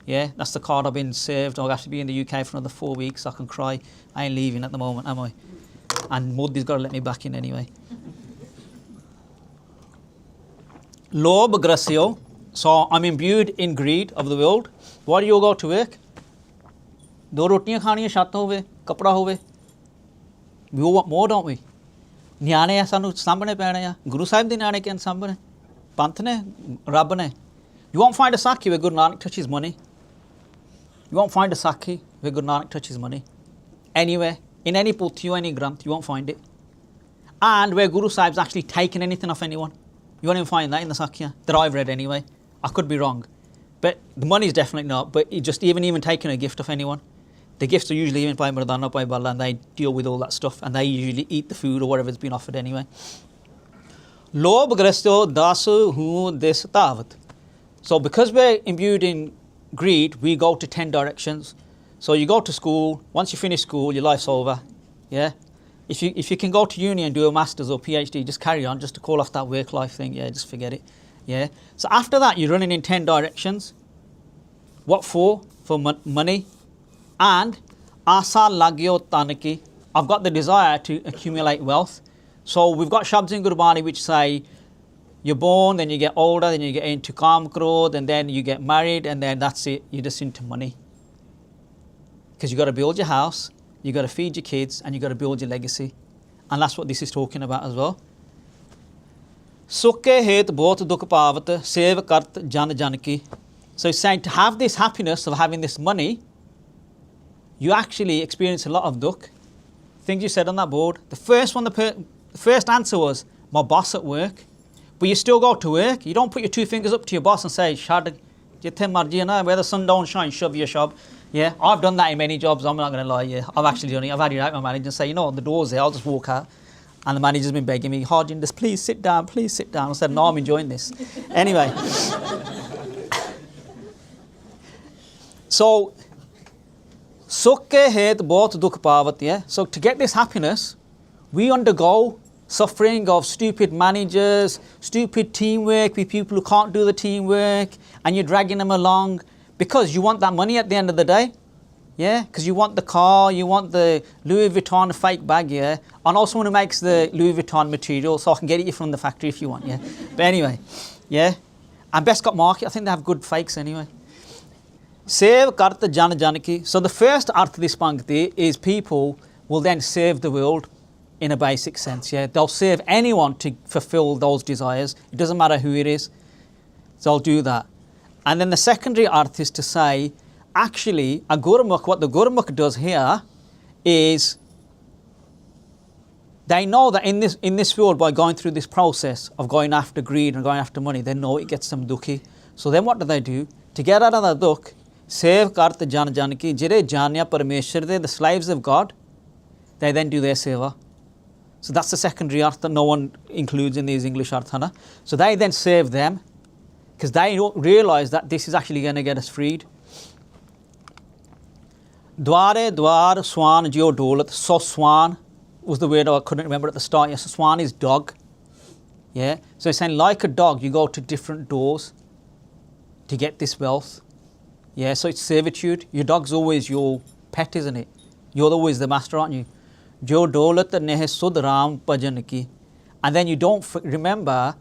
[SPEAKER 1] Yeah, that's the card I've been served. I'll have to be in the UK for another 4 weeks. I can cry. I ain't leaving at the moment, am I? And Modi's got to let me back in anyway. Lob aggressio. So I'm imbued in greed of the world. Why do you go to work? Do rotiyan khaniyan, chhat hove, kapda hove. We all want more, don't we? Nyane hai sanu sambhane paine ya. Guru Sahib de nyane kian sambhane. Panth ne, Rabb ne. You won't find a Sakhi where Guru Nanak touches money. You won't find a Sakhi where Guru Nanak touches money. Anywhere, in any Puthi or any Granth, you won't find it. And where Guru Sahib's actually taken anything off anyone. You won't even find that in the Sakya, that I've read anyway. I could be wrong. But the money's definitely not, but just even taking a gift off anyone. The gifts are usually given by Mardana, by Bala, and they deal with all that stuff, and they usually eat the food or whatever's been offered anyway. Lobh grasto dasu hu des tavat. So because we're imbued in greed, we go to 10 directions. So you go to school, once you finish school, your life's over. Yeah? If you can go to uni and do a master's or PhD, just carry on, just to call off that work life thing, yeah, just forget it. Yeah? So after that, you're running in 10 directions. What for? For money. And asa lagyo tanaki. I've got the desire to accumulate wealth. So we've got Shabds in Gurbani which say, you're born, then you get older, then you get into Kam Krodh, and then you get married, and then that's it, you're just into money. Because you've got to build your house, you've got to feed your kids, and you've got to build your legacy. And that's what this is talking about as well. Sukhe het bahut dukh pavat, sev kart jan janki. So it's saying to have this happiness of having this money, you actually experience a lot of dukh. Things you said on that board. The first one, the first answer was, my boss at work. But you still go to work. You don't put your two fingers up to your boss and say, Shad, jithe marji na, where the sun don't shine, shove your shop. Yeah, I've done that in many jobs, I'm not going to lie. Yeah, I've actually done it. I've had it out my manager and say, you know, the door's there, I'll just walk out. And the manager's been begging me, Harjinder, please sit down, please sit down. I said, no, I'm enjoying this. Anyway. So, Sukhe het bahut dukh pavat, yeah. So to get this happiness, we undergo suffering of stupid managers, stupid teamwork with people who can't do the teamwork, and you're dragging them along because you want that money at the end of the day. Yeah, because you want the car, you want the Louis Vuitton fake bag, yeah. I know someone who makes the Louis Vuitton material, so I can get it from the factory if you want, yeah. But anyway, yeah. And Bestcott Market, I think they have good fakes anyway. Sev karta jan janaki. So the first arth of this pankti is people will then serve the world in a basic sense, yeah. They'll serve anyone to fulfill those desires. It doesn't matter who it is. So they'll do that. And then the secondary arth is to say, actually, a Gurmukh, what the Gurmukh does here is they know that in this world, by going through this process of going after greed and going after money, they know it gets them dukhi. So then what do? To get out of the dukh, sev kart jan janki, jire janya parmeshwar, the slaves of God, they then do their seva. So that's the secondary arth that no one includes in these English arthana. So they then serve them because they don't realise that this is actually going to get us freed. Dware dwar swan jio dolat. So swan was the word I couldn't remember at the start. Yes, so swan is dog. Yeah. So it's saying like a dog, you go to different doors to get this wealth. Yeah. So it's servitude. Your dog's always your pet, isn't it? You're always the master, aren't you? Jo dolat neh sud ram bhajan ki. And then you don't remember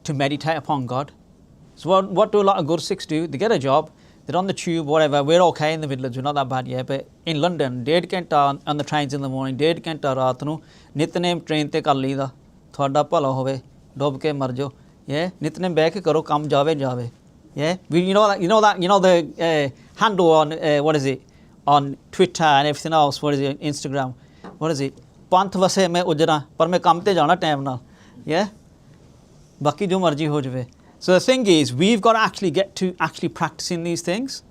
[SPEAKER 1] to meditate upon God. So what do a lot of Gursikhs do? They get a job, they're on the tube, whatever. We're okay in the Midlands, we're not that bad yet. But in London, 1.5 घंटा on the trains in the morning, 1.5 घंटा रात ਨੂੰ ਨਿਤਨੇਮ train ਤੇ ਕਰ ਲਈਦਾ ਤੁਹਾਡਾ ਭਲਾ ਹੋਵੇ ਡੁੱਬ ਕੇ ਮਰ ਜਾਓ yeah ਨਿਤਨੇਮ ਬਹਿ ਕੇ ਕਰੋ ਕੰਮ ਜਾਵੇ yeah you know the handle on what is it on Twitter and everything else, what is it, Instagram, what is it, ਪੰਥ ਵਸੇ ਮੈਂ ਉਜਰਾ ਪਰ ਮੈਂ ਕੰਮ ਤੇ ਜਾਣਾ ਟਾਈਮ ਨਾਲ yeah ਬਾਕੀ ਜੋ ਮਰਜ਼ੀ ਹੋ ਜਾਵੇ. So the thing is, we've got to actually get to actually practicing these things.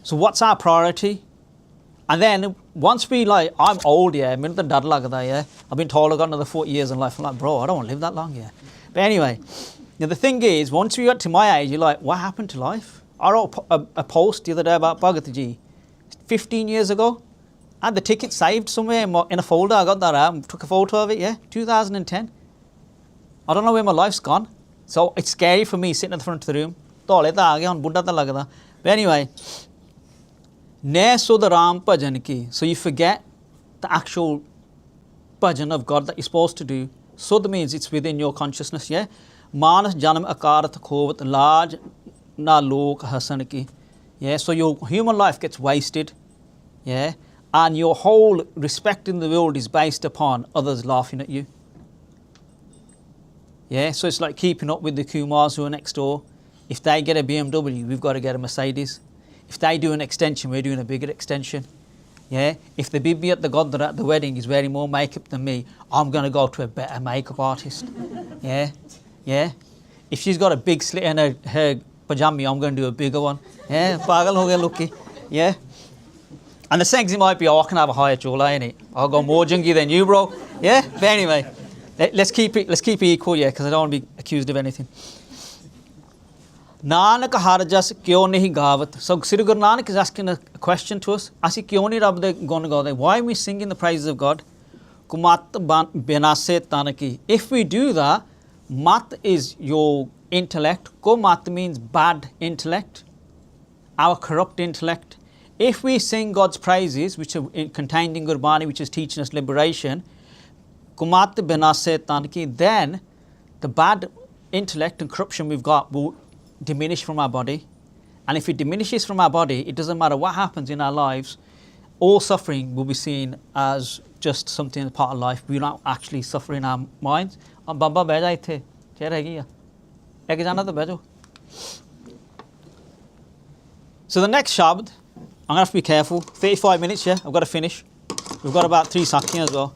[SPEAKER 1] So what's our priority? And then once we like, I'm old, yeah, I'm the dad lagda, yeah. I've been told I've got another 40 years in life. I'm like, bro, I don't want to live that long, yeah. But anyway, the thing is, once we got to my age, you're like, what happened to life? I wrote a post the other day about Bhagat Ji, 15 years ago. I had the ticket saved somewhere in a folder. I got that out, took a photo of it, yeah, 2010. I don't know where my life's gone. So it's scary for me sitting at the front of the room. But anyway, ne sud ram bhajan ki. So you forget the actual bhajan of God that you're supposed to do. Sud means it's within your consciousness, yeah. Manas janam akarat khovat laj na lok hasan ki. Yeah, so your human life gets wasted, yeah, and your whole respect in the world is based upon others laughing at you. Yeah, so it's like keeping up with the Kumars who are next door. If they get a BMW, we've got to get a Mercedes. If they do an extension, we're doing a bigger extension. Yeah, if the Bibi at the Gurdwara at the wedding is wearing more makeup than me, I'm going to go to a better makeup artist. Yeah, yeah. If she's got a big slit in her pajama, I'm going to do a bigger one. Yeah, pagal ho gaya looky. Yeah. And the Singhs might be, oh, I can have a higher chola, innit? I'll go more junky than you, bro. Yeah? But anyway, let's keep it equal, yeah, because I don't want to be accused of anything. Nanak har jas kyo nahi gawat. So Sri Guru Nanak is asking a question to us. Asi kyo nahi Rab de gun gaade? Why are we singing the praises of God? Kumat binase tanaki. If we do that, mat is your intellect. Kumat means bad intellect, our corrupt intellect. If we sing God's praises, which are contained in Gurbani, which is teaching us liberation, kumat binase tanaki, then the bad intellect and corruption we've got will diminish from our body. And if it diminishes from our body, it doesn't matter what happens in our lives, all suffering will be seen as just something as part of life. We're not actually suffering our minds. Baba beh ja ithe, chair hegi ya. Ek jana to beh jo. So the next Shabad, I'm going to have to be careful. 35 minutes, yeah, I've got to finish. We've got about 3 sakhiyas as well.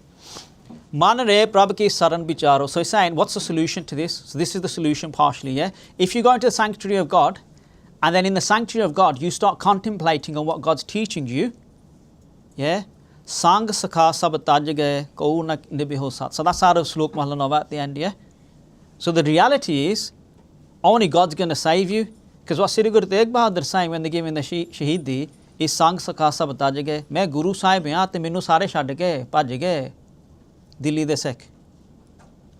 [SPEAKER 1] Man re prabh ki saran bicharo. So he's saying, what's the solution to this? So this is the solution partially, yeah. If you go into the sanctuary of God, and then in the sanctuary of God, you start contemplating on what God's teaching you, yeah. Sang sakha sab taj gaye, kou na nibiho sat. So that's out of Slok Mahla Nava at the end, yeah. So the reality is, only God's going to save you. Because what Sri Guru Tegh Bahadur is saying when they give him the Shahidi is sang sakha sab taj gaye. Main Guru Sahib haan te mainu sare chhad ke bhaj gaye. Dilli de Sikh.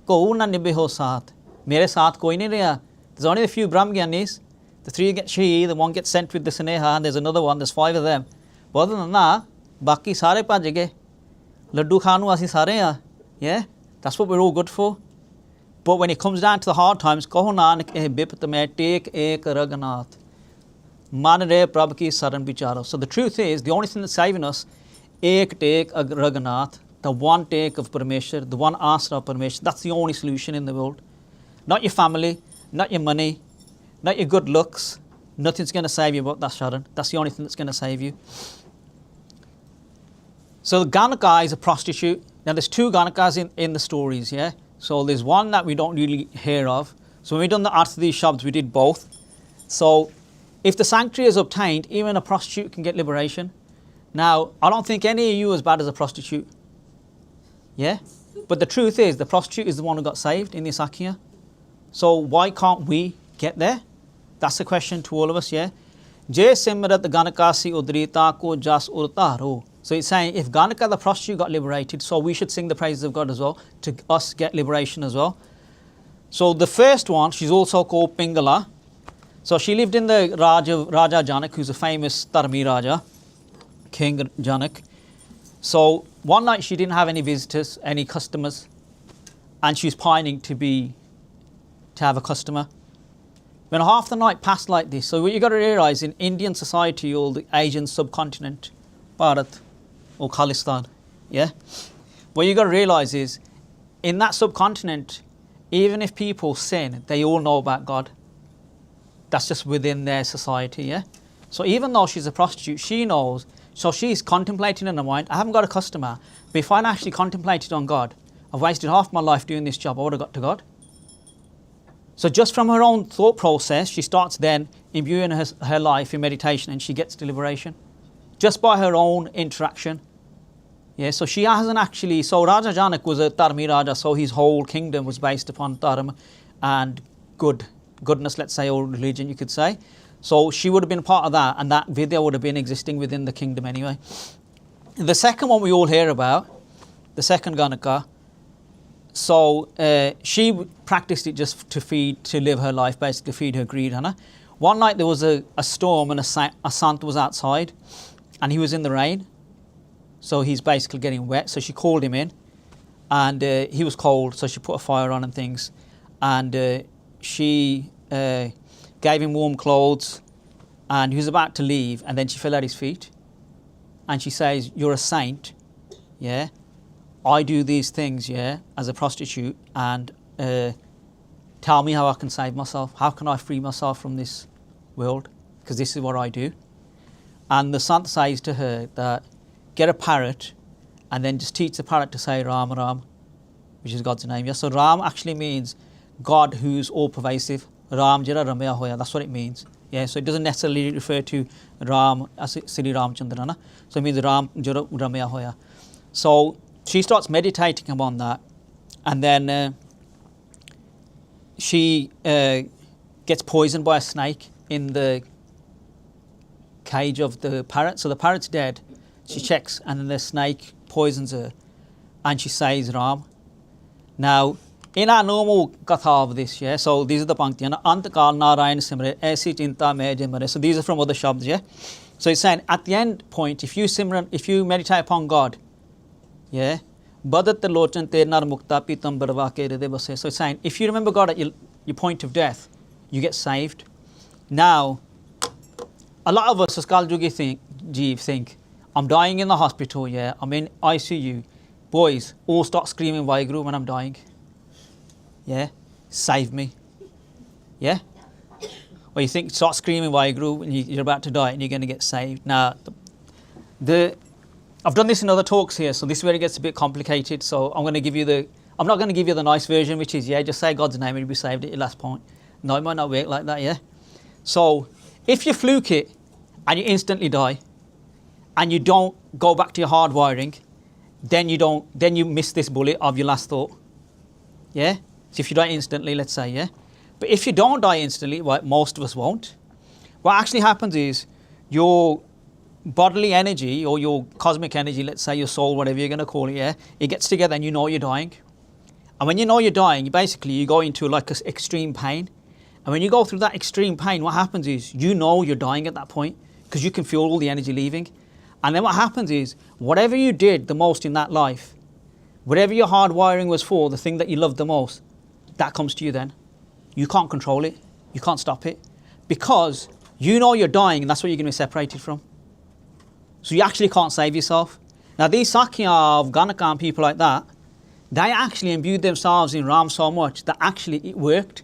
[SPEAKER 1] Kou na nibiho sat. Mere saath koi nahi reha. There's only a few Brahm Gyanis. The 3 get Shahid, the 1 gets sent with the Sneha, and there's another one, there's 5 of them. But other than that, baki sare bhaj gaye. Laddu khanu asi sare ha. Yeah? That's what we're all good for. But when it comes down to the hard times, kaho nanak eh bipat mein take ek ragnath. Man re prabh ki saran bicharo. So the truth is, the only thing that's saving us, ek take a ragnath, the one take of Parmeshwar, the one asra of Parmeshwar. That's the only solution in the world. Not your family, not your money, not your good looks. Nothing's going to save you but that sharan. That's the only thing that's going to save you. So the Ganaka is a prostitute. Now there's 2 Ganakas in the stories, yeah. So there's one that we don't really hear of. So when we done the art of these Shabds, we did both. So if the sanctuary is obtained, even a prostitute can get liberation. Now, I don't think any of you are as bad as a prostitute. Yeah? But the truth is, the prostitute is the one who got saved in the Sakya. So why can't we get there? That's the question to all of us, yeah? Je simrat ganakasi udrita ko jas urtaro. So it's saying, if Ganaka the prostitute got liberated, so we should sing the praises of God as well, to us get liberation as well. So the first one, she's also called Pingala. So she lived in the Raja Janak, who's a famous Dharmi Raja, King Janak. So one night she didn't have any visitors, any customers, and she was pining to have a customer. When half the night passed like this, so what you got to realise, in Indian society or the Asian subcontinent, Bharat or Khalistan, yeah, what you got to realise is, in that subcontinent, even if people sin, they all know about God. That's just within their society, yeah. So even though she's a prostitute, she knows. So she's contemplating in her mind, I haven't got a customer, but if I'd actually contemplated on God, I've wasted half my life doing this job, I would have got to God. So just from her own thought process, she starts then imbuing her life in meditation, and she gets to liberation. Just by her own interaction. Yeah, so she hasn't actually, so Raja Janak was a Dharmi Raja, so his whole kingdom was based upon dharma and goodness, let's say, or religion, you could say. So she would have been part of that, and that Vidya would have been existing within the kingdom anyway. The second one we all hear about, the second Ganaka, so she practiced it just to live her life, basically feed her greed. One night there was a storm, and a Sant was outside, and he was in the rain. So he's basically getting wet. So she called him in, and he was cold, so she put a fire on and things. And she gave him warm clothes, and he was about to leave, and then she fell at his feet. And she says, you're a saint, yeah? I do these things, yeah, as a prostitute, and tell me how I can save myself. How can I free myself from this world? Because this is what I do. And the Sant says to her that, get a parrot, and then just teach the parrot to say Ram Ram, which is God's name. Yeah? So Ram actually means God who's all pervasive. Ram jira ramya hoya, that's what it means. Yeah, so it doesn't necessarily refer to Ram as Sri Ramchandra, na? So it means Ram Jara Ramya Hoya. So she starts meditating upon that, and then she gets poisoned by a snake in the cage of the parrot. So the parrot's dead. She checks, and then the snake poisons her, and she says Ram. Now, in our normal katha of this, yeah, so these are the panktiyas. Antakal Narayan Simre, Aisi Chinta Me Jimare. So these are from other shabds, yeah. So it's saying at the end point, if you meditate upon God, yeah, Badat Lochan Ternar Mukta Pitam Barvake Rede Base. So it's saying if you remember God at your point of death, you get saved. Now, a lot of us as Kaljugi think, I'm dying in the hospital, yeah, I'm in ICU. Boys, all start screaming WhyGuru when I'm dying. Yeah, save me. Yeah? Or you think, start screaming WhyGuru when you're about to die and you're going to get saved. Now, I've done this in other talks here, so this is where it gets a bit complicated. So I'm not going to give you the nice version, which is, yeah, just say God's name and you'll be saved at your last point. No, it might not work like that, yeah? So, if you fluke it and you instantly die, and you don't go back to your hardwiring, then you miss this bullet of your last thought. Yeah? So if you die instantly, let's say, yeah? But if you don't die instantly, well, most of us won't. What actually happens is your bodily energy or your cosmic energy, let's say your soul, whatever you're going to call it, yeah? It gets together and you know you're dying. And when you know you're dying, you go into like an extreme pain. And when you go through that extreme pain, what happens is you know you're dying at that point because you can feel all the energy leaving. And then what happens is, whatever you did the most in that life, whatever your hardwiring was for, the thing that you loved the most, that comes to you then. You can't control it. You can't stop it. Because you know you're dying and that's what you're going to be separated from. So you actually can't save yourself. Now these Sakya, Afghanistan, people like that, they actually imbued themselves in Ram so much that actually it worked.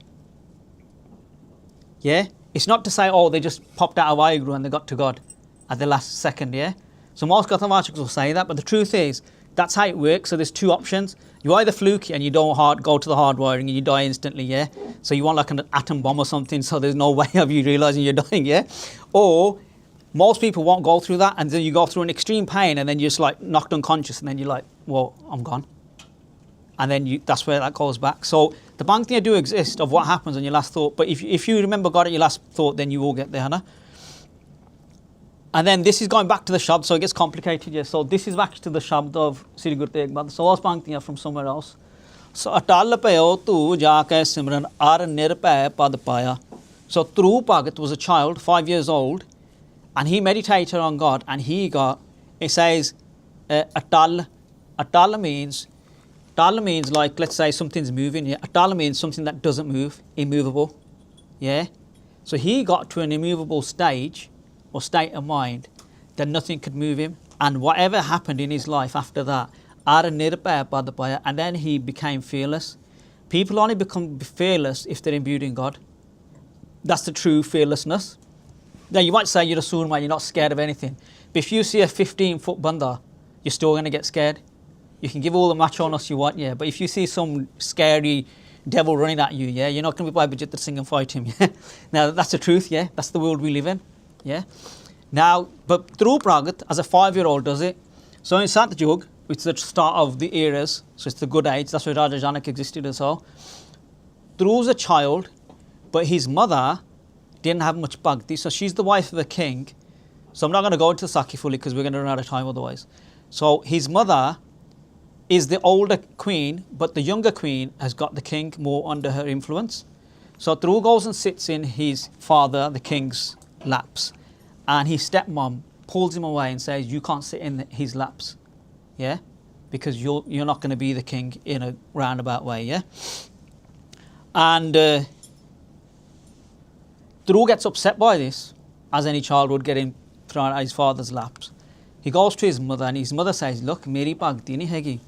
[SPEAKER 1] Yeah? It's not to say, oh, they just popped out of WhyGuru and they got to God at the last second, yeah? So most Kathavachaks will say that, but the truth is, that's how it works. So there's two options. You either fluke it and you don't go to the hardwiring and you die instantly, yeah? So you want like an atom bomb or something, so there's no way of you realizing you're dying, yeah? Or most people won't go through that, and then you go through an extreme pain and then you're just like knocked unconscious, and then you're like, well, I'm gone. And then that's where that goes back. So the Bhanktiya do exist of what happens on your last thought, but if you remember God at your last thought, then you will get there, Hannah. And then this is going back to the Shabd, so it gets complicated, yeah. So this is back to the Shabd of Sri Guru Tegh Bahadar. So what's Bhanktiya from somewhere else? So Atal payo tu jaake simran ar nirpay pad paya. So Dhru Bhagat was a child, 5 years old, and he meditated on God, and it says Atal. Atal means like, let's say something's moving, yeah. Atal means something that doesn't move, immovable, yeah. So he got to an immovable stage or state of mind that nothing could move him, and whatever happened in his life after that, and then he became fearless. People only become fearless if they're imbued in God. That's the true fearlessness. Now you might say you're a surma, you're not scared of anything, but if you see a 15-foot banda, you're still going to get scared. You can give all the macho-ness you want, yeah, but if you see some scary devil running at you, yeah, you're not going to be Bhai Bajit Singh and fight him, yeah. Now that's the truth, yeah, that's the world we live in. Yeah. Now, but Dhru Bhagat, as a 5-year-old, does it. So in Satyug, which is the start of the eras, so it's the good age, that's why Raja Janak existed as well. Dhru's a child, but his mother didn't have much bhakti, so she's the wife of a king. So I'm not going to go into the Sakhi fully because we're going to run out of time otherwise. So his mother is the older queen, but the younger queen has got the king more under her influence. So Dhru goes and sits in his father, the king's laps, and his stepmom pulls him away and says, you can't sit in his laps, yeah, because you're not going to be the king in a roundabout way, yeah. And Dhru gets upset by this, as any child would, getting thrown at his father's laps. He goes to his mother, and his mother says, look, meri bhakti nahi hegi.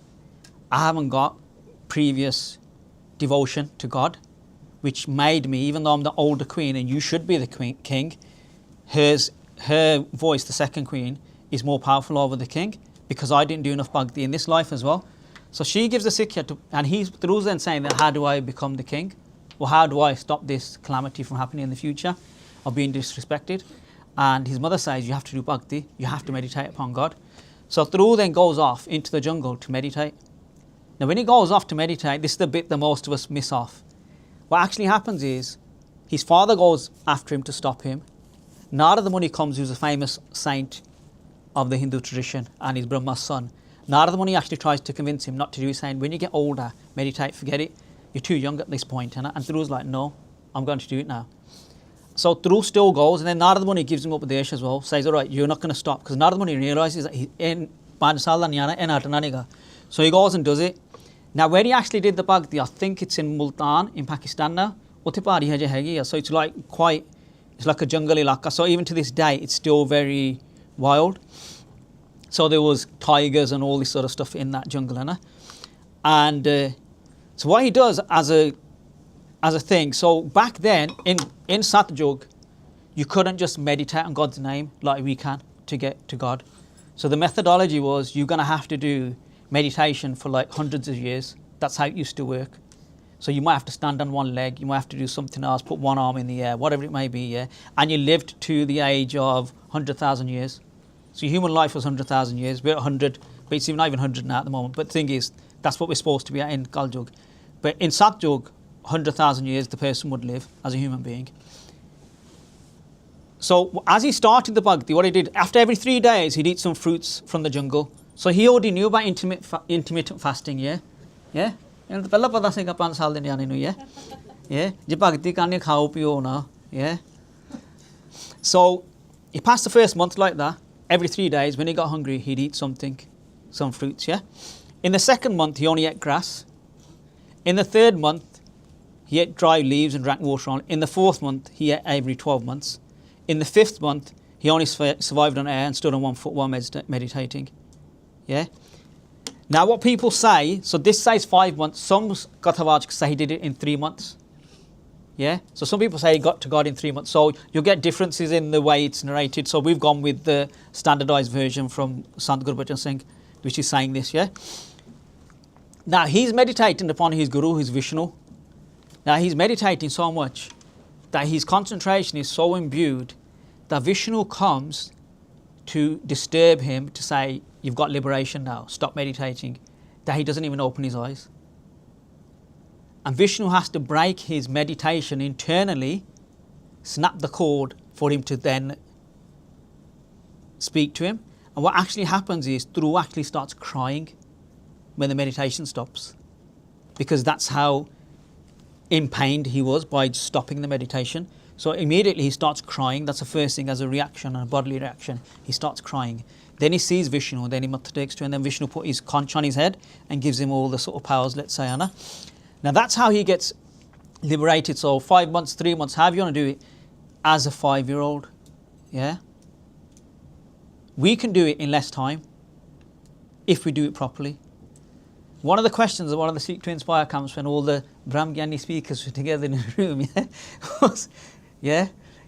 [SPEAKER 1] I haven't got previous devotion to God, which made me, even though I'm the older queen and you should be the king, her voice, the second queen, is more powerful over the king because I didn't do enough bhakti in this life as well. So she gives the Sikha to, and Dhru's then saying that, how do I become the king? Or how do I stop this calamity from happening in the future? of being disrespected. And his mother says, you have to do bhakti, you have to meditate upon God. So Dhru then goes off into the jungle to meditate. Now when he goes off to meditate, this is the bit that most of us miss off. What actually happens is, his father goes after him to stop him. Narada Muni comes, who's a famous saint of the Hindu tradition, and he's Brahma's son. Narada Muni actually tries to convince him not to do it, saying, when you get older, meditate, forget it. You're too young at this point. And Dhru's like, no, I'm going to do it now. So Dhru still goes, and then Narada Muni gives him Upadesh as well, says, all right, you're not going to stop. Because Narada Muni realises that he's in Panchal. So he goes and does it. Now, where he actually did the bhakti, I think it's in Multan, in Pakistan now. So it's like it's like a jungle ilaka. So even to this day, it's still very wild. So there was tigers and all this sort of stuff in that jungle. And so what he does as a thing, so back then in Satyug, you couldn't just meditate on God's name like we can to get to God. So the methodology was, you're going to have to do meditation for like hundreds of years. That's how it used to work. So you might have to stand on one leg, you might have to do something else, put one arm in the air, whatever it may be, yeah. And you lived to the age of 100,000 years. So your human life was 100,000 years. We're at 100, but it's even not even 100 now at the moment. But the thing is, that's what we're supposed to be at in Kaljug. But in Satyug, 100,000 years the person would live as a human being. So as he started the bhakti, what he did, after every 3 days, he'd eat some fruits from the jungle. So he already knew about intermittent fasting, yeah? Yeah? Yeah? Yeah? So he passed the first month like that. Every 3 days, when he got hungry, he'd eat something, some fruits, yeah? In the second month, he only ate grass. In the third month, he ate dry leaves and drank water on. In the fourth month, he ate every 12 months. In the fifth month, he only survived on air and stood on one foot while meditating. Yeah? Now what people say, so this says 5 months, some Kathavajkas say he did it in 3 months. Yeah? So some people say he got to God in 3 months. So you'll get differences in the way it's narrated. So we've gone with the standardized version from Sant Gurbani Singh, which is saying this, yeah? Now he's meditating upon his Guru, his Vishnu. Now he's meditating so much that his concentration is so imbued that Vishnu comes to disturb him, to say, you've got liberation now, stop meditating, that he doesn't even open his eyes. And Vishnu has to break his meditation internally, snap the cord for him to then speak to him. And what actually happens is Dhru actually starts crying when the meditation stops, because that's how in pain he was by stopping the meditation. So immediately he starts crying. That's the first thing, as a reaction, a bodily reaction. He starts crying. Then he sees Vishnu, then he matha takes to him, and then Vishnu put his conch on his head and gives him all the sort of powers, let's say, Anna. Now that's how he gets liberated. So 5 months, 3 months, however you want to do it, as a 5-year-old. Yeah? We can do it in less time if we do it properly. One of the questions of one of the Seek to Inspire camps, when all the Brahmgyani speakers were together in a room,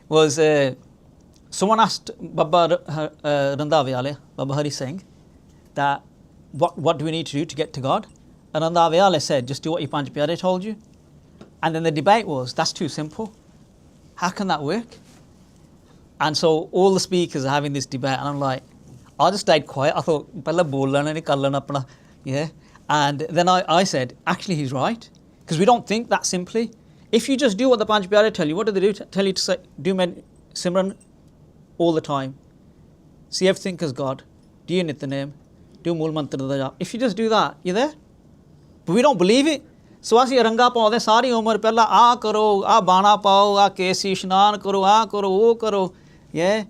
[SPEAKER 1] was someone asked Baba Randhavyale, Baba Hari Singh, that what do we need to do to get to God? And Randhavyale said, just do what your Panch Pyare told you. And then the debate was, that's too simple. How can that work? And so all the speakers are having this debate, and I'm like, I just stayed quiet. I thought, Pehla bolna nahi karlana apna, yeah. And then I said, actually he's right, because we don't think that simply. If you just do what the Panch Pyare tell you, what do they do? Tell you to say, do Simran all the time. See everything as God. Do your Nitnem. Do Mool Mantra da Jap. If you just do that, you're there. But we don't believe it. So ਅਸੀਂ ਰੰਗਾ ਪਾਉਂਦੇ ਸਾਰੀ ਉਮਰ ਪਹਿਲਾਂ ਆ ਕਰੋ ਆ ਬਾਣਾ ਪਾਓ ਆ ਕੇਸੀ ਇਸ਼ਨਾਨ ਕਰੋ ਆ ਕਰੋ ਉਹ ਕਰੋ yeah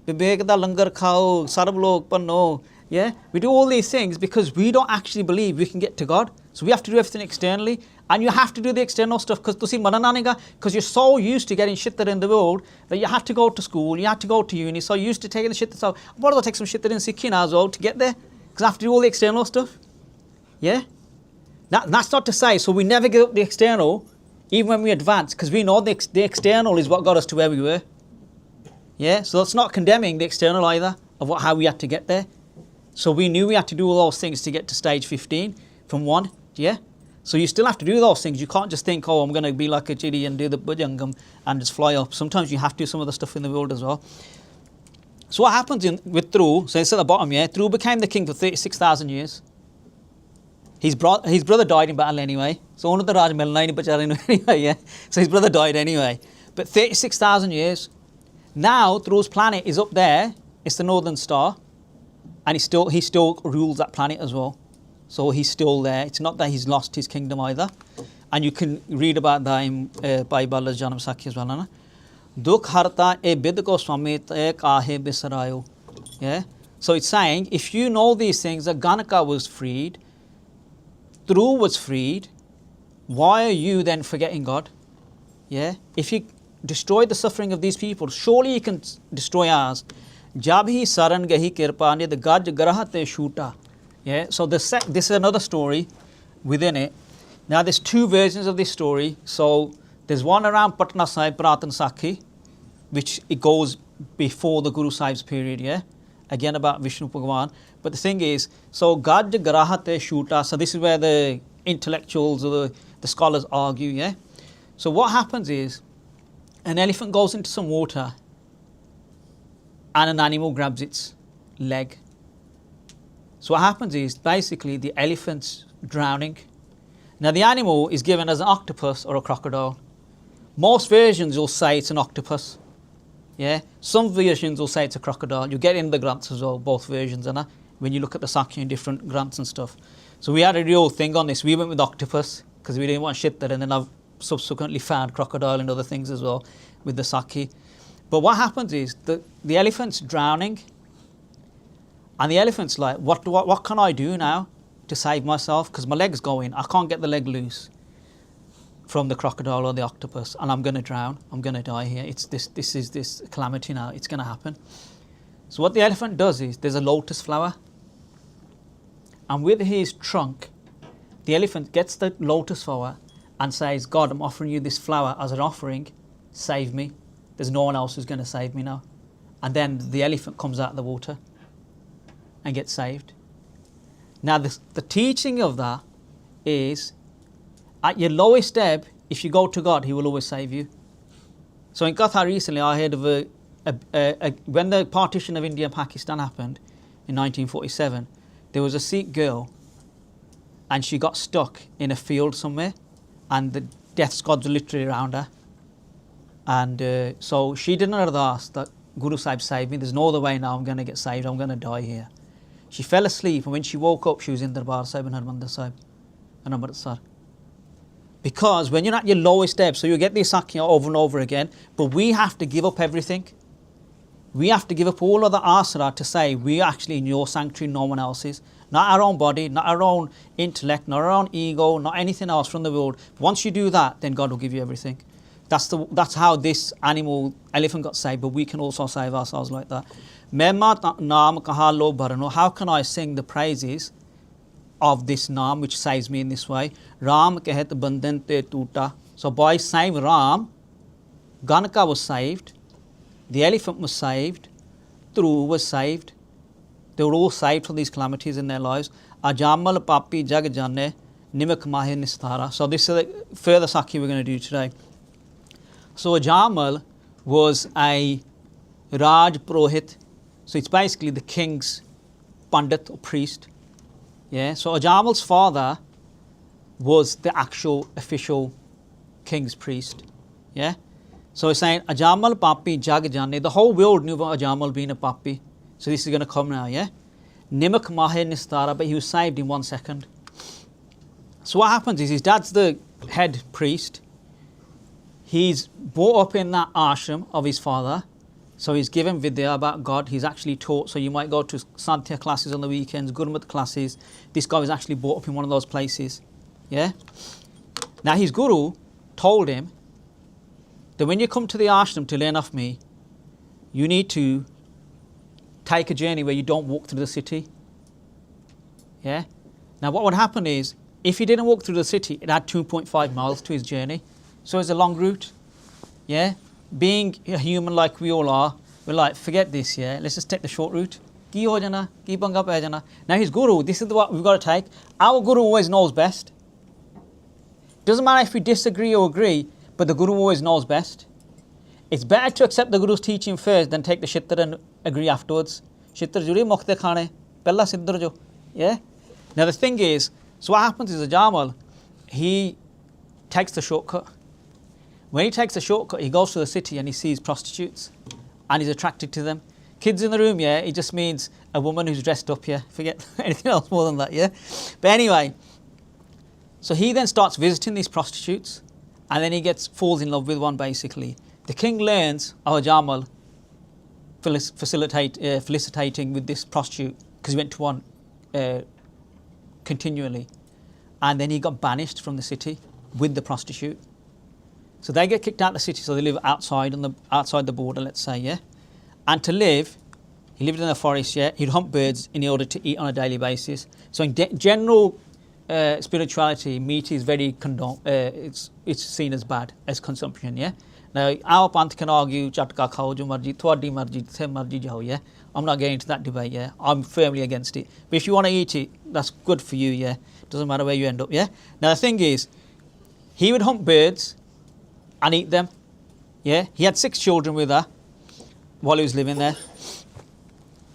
[SPEAKER 1] ਵਿਵੇਕ ਦਾ ਲੰਗਰ ਖਾਓ ਸਰਬ ਲੋਕ Panno yeah we do all these things because we don't actually believe we can get to God, so we have to do everything externally, and you have to do the external stuff because ਤੁਸੀਂ ਮੰਨਣਾ ਨਹੀਂਗਾ, because you're so used to getting shit that in the world that you have to go to school, you have to go to uni, so used to taking the shit that's out. What do I take some shit that in Sikhi now as well to get there, because I have to do all the external stuff. Yeah. That's not to say, so we never give up the external, even when we advance, because we know the external is what got us to where we were. Yeah, so it's not condemning the external either, of how we had to get there. So we knew we had to do all those things to get to stage 15, from 1, yeah? So you still have to do those things. You can't just think, oh, I'm going to be like a chidi and do the bhujangam and just fly up. Sometimes you have to do some of the stuff in the world as well. So what happens with Dhru, so it's at the bottom, yeah, Dhru became the king for 36,000 years. His brother died in battle anyway. So one of the Raj Milna anyway, yeah. So his brother died anyway. But 36,000 years. Now Dhru's planet is up there. It's the Northern Star. And he still rules that planet as well. So he's still there. It's not that he's lost his kingdom either. And you can read about that in Bible Janam Sakhi as well. Na? Dukh harta e bid ko swamit e kahe bisarayo. Yeah. So it's saying, if you know these things, that Ganaka was freed, Dhru was freed, why are you then forgetting God? Yeah. If you destroy the suffering of these people, surely you can destroy ours. Jab hi saran gahi kirpa nid gaj grahate shuta. Yeah, so this is another story within it. Now there's two versions of this story. So there's one around Patna Sahib, Pratan Sakhi, which it goes before the Guru Sahib's period, yeah? Again about Vishnu Bhagwan. But the thing is, so Gaj Grahate Shuta, so this is where the intellectuals or the scholars argue, yeah? So what happens is, an elephant goes into some water and an animal grabs its leg. So what happens is, basically, the elephant's drowning. Now, the animal is given as an octopus or a crocodile. Most versions will say it's an octopus. Yeah? Some versions will say it's a crocodile. You get in the grants as well, both versions, and when you look at the Sakhi and different grants and stuff. So we had a real thing on this. We went with octopus because we didn't want shit there, and then I've subsequently found crocodile and other things as well with the Sakhi. But what happens is, the elephant's drowning. And the elephant's like, what can I do now to save myself? Because my leg's going. I can't get the leg loose from the crocodile or the octopus, and I'm going to drown. I'm going to die here. This is this calamity now. It's going to happen. So what the elephant does is, there's a lotus flower. And with his trunk, the elephant gets the lotus flower and says, God, I'm offering you this flower as an offering. Save me. There's no one else who's going to save me now. And then the elephant comes out of the water and get saved. Now the teaching of that is, at your lowest ebb, if you go to God, He will always save you. So in Qatar recently, I heard of when the partition of India and Pakistan happened in 1947, there was a Sikh girl and she got stuck in a field somewhere and the death squads were literally around her. And so she didn't ask that Guru Sahib saved me. There's no other way now. I'm going to get saved. I'm going to die here. She fell asleep, and when she woke up, she was in Darbar Sahib and Harjinder Sahib and Amritsar. Because when you're at your lowest ebb, so you get this Sakya over and over again, but we have to give up everything. We have to give up all of the asara to say we're actually in your sanctuary, no one else's. Not our own body, not our own intellect, not our own ego, not anything else from the world. Once you do that, then God will give you everything. That's how this elephant got saved, but we can also save ourselves like that. Naam kaha lo bharano. How can I sing the praises of this Naam which saves me in this way? Ram kehet bandhan te tuta. So by saying Ram, Ganaka was saved, the elephant was saved, Dhru was saved. They were all saved from these calamities in their lives. Ajamal papi jag jane nimak mahe nistara. So this is the further Sakhi we're going to do today. So Ajamal was a Raj Purohit. So it's basically the king's Pandit or priest. Yeah. So Ajamal's father was the actual official king's priest. Yeah. So he's saying Ajamal Papi Jag Jane. The whole world knew about Ajamal being a Papi. So this is going to come now, yeah? Nimak Mahe Nistara, but he was saved in 1 second. So what happens is his dad's the head priest. He's brought up in that ashram of his father. So he's given vidya about God. He's actually taught. So you might go to Santya classes on the weekends, Gurmat classes. This guy was actually brought up in one of those places. Yeah? Now his guru told him that when you come to the ashram to learn off me, you need to take a journey where you don't walk through the city. Yeah? Now what would happen is, if he didn't walk through the city, it had 2.5 miles to his journey. So it's a long route. Yeah? Being a human like we all are, we're like, forget this, yeah? Let's just take the short route. Ki ho jana, ki banga pe jana. Now his guru, this is what we've got to take. Our guru always knows best. Doesn't matter if we disagree or agree, but the Guru always knows best. It's better to accept the Guru's teaching first than take the shittar and agree afterwards. Shittar juri mokhte khane, pehla siddhar jo. Yeah? Now the thing is, so what happens is Ajamal, he takes the shortcut. When he takes the shortcut, he goes to the city and he sees prostitutes and he's attracted to them. Kids in the room, yeah, it just means a woman who's dressed up, yeah. Forget anything else more than that, yeah. But anyway, so he then starts visiting these prostitutes and then he falls in love with one basically. The king learns of Ajamal felicitating with this prostitute because he went to one continually. And then he got banished from the city with the prostitute. So they get kicked out of the city, so they live outside the border, let's say, yeah. And to live, he lived in the forest, yeah. He'd hunt birds in order to eat on a daily basis. So in general spirituality, meat is very it's seen as bad, as consumption, yeah. Now, our panth can argue, chatka khao jo marji, thwadi marji, the marji jao, yeah. I'm not getting into that debate, yeah. I'm firmly against it. But if you want to eat it, that's good for you, yeah. Doesn't matter where you end up, yeah. Now the thing is, he would hunt birds and eat them, yeah. He had 6 children with her while he was living there.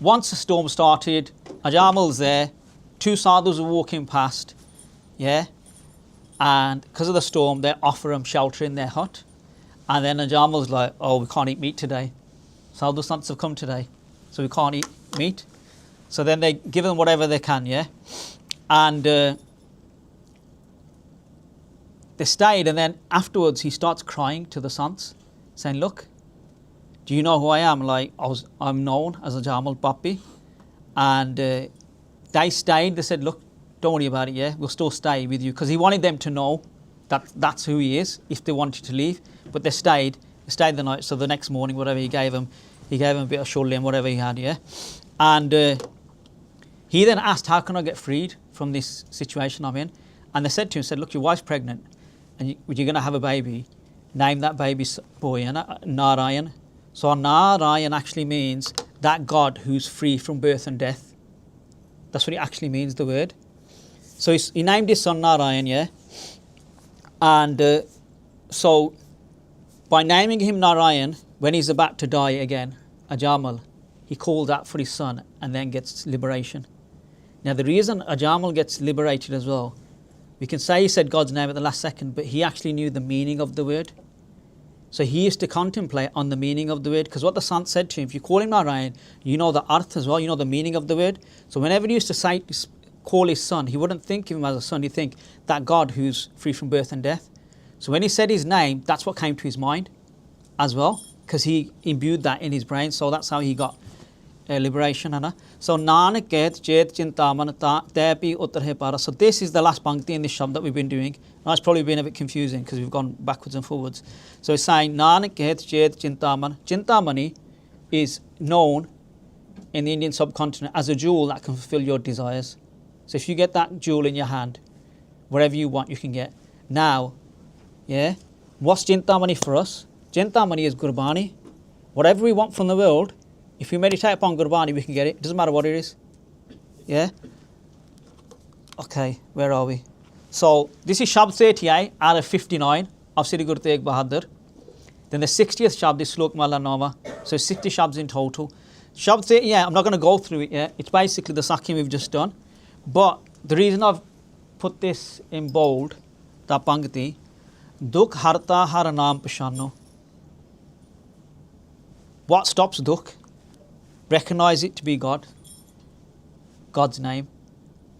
[SPEAKER 1] Once the storm started, Ajamal's there, 2 sadhus were walking past, yeah. And because of the storm, they offer him shelter in their hut. And then Ajamal's like, oh, we can't eat meat today. Sadhu sants have come today, so we can't eat meat. So then they give them whatever they can, yeah. And they stayed, and then afterwards he starts crying to the sants, saying, look, do you know who I am? Like, I'm known as Ajamal Papi. And they stayed, they said, look, don't worry about it, yeah, we'll still stay with you. Because he wanted them to know that that's who he is, if they wanted to leave. But they stayed the night, so the next morning, whatever he gave them a bit of shulli and whatever he had, yeah. And he then asked, how can I get freed from this situation I'm in? And they said to him, look, your wife's pregnant, and you're going to have a baby. Name that baby's boy, Narayan. So Narayan actually means that God who's free from birth and death. That's what it actually means, the word. So he named his son Narayan, yeah. And so by naming him Narayan, when he's about to die again, Ajamal, he called out for his son and then gets liberation. Now the reason Ajamal gets liberated as well, we can say he said God's name at the last second, but he actually knew the meaning of the word. So he used to contemplate on the meaning of the word, because what the Sant said to him, if you call him Narayan, you know the arth as well, you know the meaning of the word. So whenever he used to call his son, he wouldn't think of him as a son, he'd think that God who's free from birth and death. So when he said his name, that's what came to his mind as well, because he imbued that in his brain. So that's how he got liberation. So Nanak Ket Chet Chintaman Tepi Uttarhe Para. So this is the last pankti in this shabd that we've been doing. Now it's probably been a bit confusing because we've gone backwards and forwards. So it's saying Nanak Ket Chet Chintaman. Chintamani is known in the Indian subcontinent as a jewel that can fulfill your desires. So if you get that jewel in your hand, whatever you want you can get. Now, yeah, what's Chintamani for us? Chintamani is Gurbani. Whatever we want from the world, if we meditate upon Gurbani, we can get it. It doesn't matter what it is. Yeah? Okay, where are we? So, this is Shabd 38 out of 59 of Sri Guru Tegh Bahadur. Then the 60th Shabd is Slok Mala Nama. So, 60 Shabds in total. Shabd 38, yeah, I'm not going to go through it yet. It's basically the Sakhi we've just done. But the reason I've put this in bold, that Pangati, Dukh Harta Har Naam Pashano. What stops Dukh? Recognize it to be God. God's name.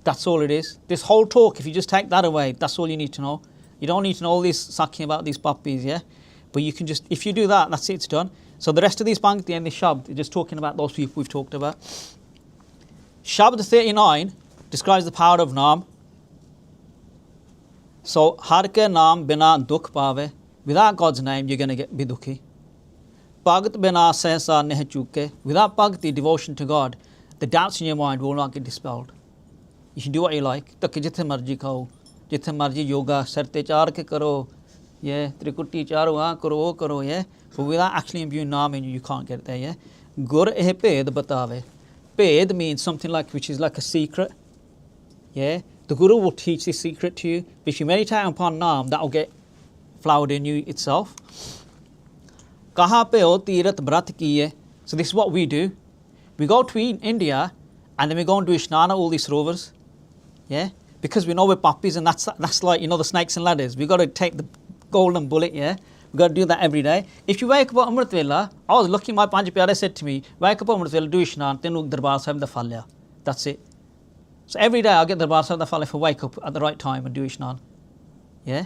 [SPEAKER 1] That's all it is. This whole talk, if you just take that away, that's all you need to know. You don't need to know all this sakhi about these puppies, yeah? But you can just, if you do that, that's it, it's done. So the rest of these pankti and this shabd are just talking about those people we've talked about. Shabd 39 describes the power of Naam. So, Har ke naam bina dukh pave. Without God's name, you're going to be dukhi. Bhagat bina sehsa neh chuke. Without bhakti, devotion to God, the doubts in your mind will not get dispelled. You can do what you like. Takke jithe marji khao, jithe marji yoga, sarte char ke karo, yeah, trikutti charu karo, karo, yeah. But without actually imbuing Naam in you, you can't get there, yeah. Gur ped batave. Ped means something like, which is like a secret, yeah. the Guru will teach this secret to you. If you meditate upon Naam, that will get flowered in you itself. Kaha pe ho tirat brat kiye. So this is what we do. We go to India and then we go and do Ishnana, all these rovers. Yeah? Because we know we're puppies and that's like, the snakes and ladders. We've got to take the golden bullet, yeah? We've got to do that every day. If you wake up at Amrit Vela, I was lucky, my Panj Pyare said to me, wake up at Amrit Vela, do Ishnan, then Darbar Sahib da Falya. That's it. So every day I get Darbar Sahib da Falya if I wake up at the right time and do Ishnan. Yeah?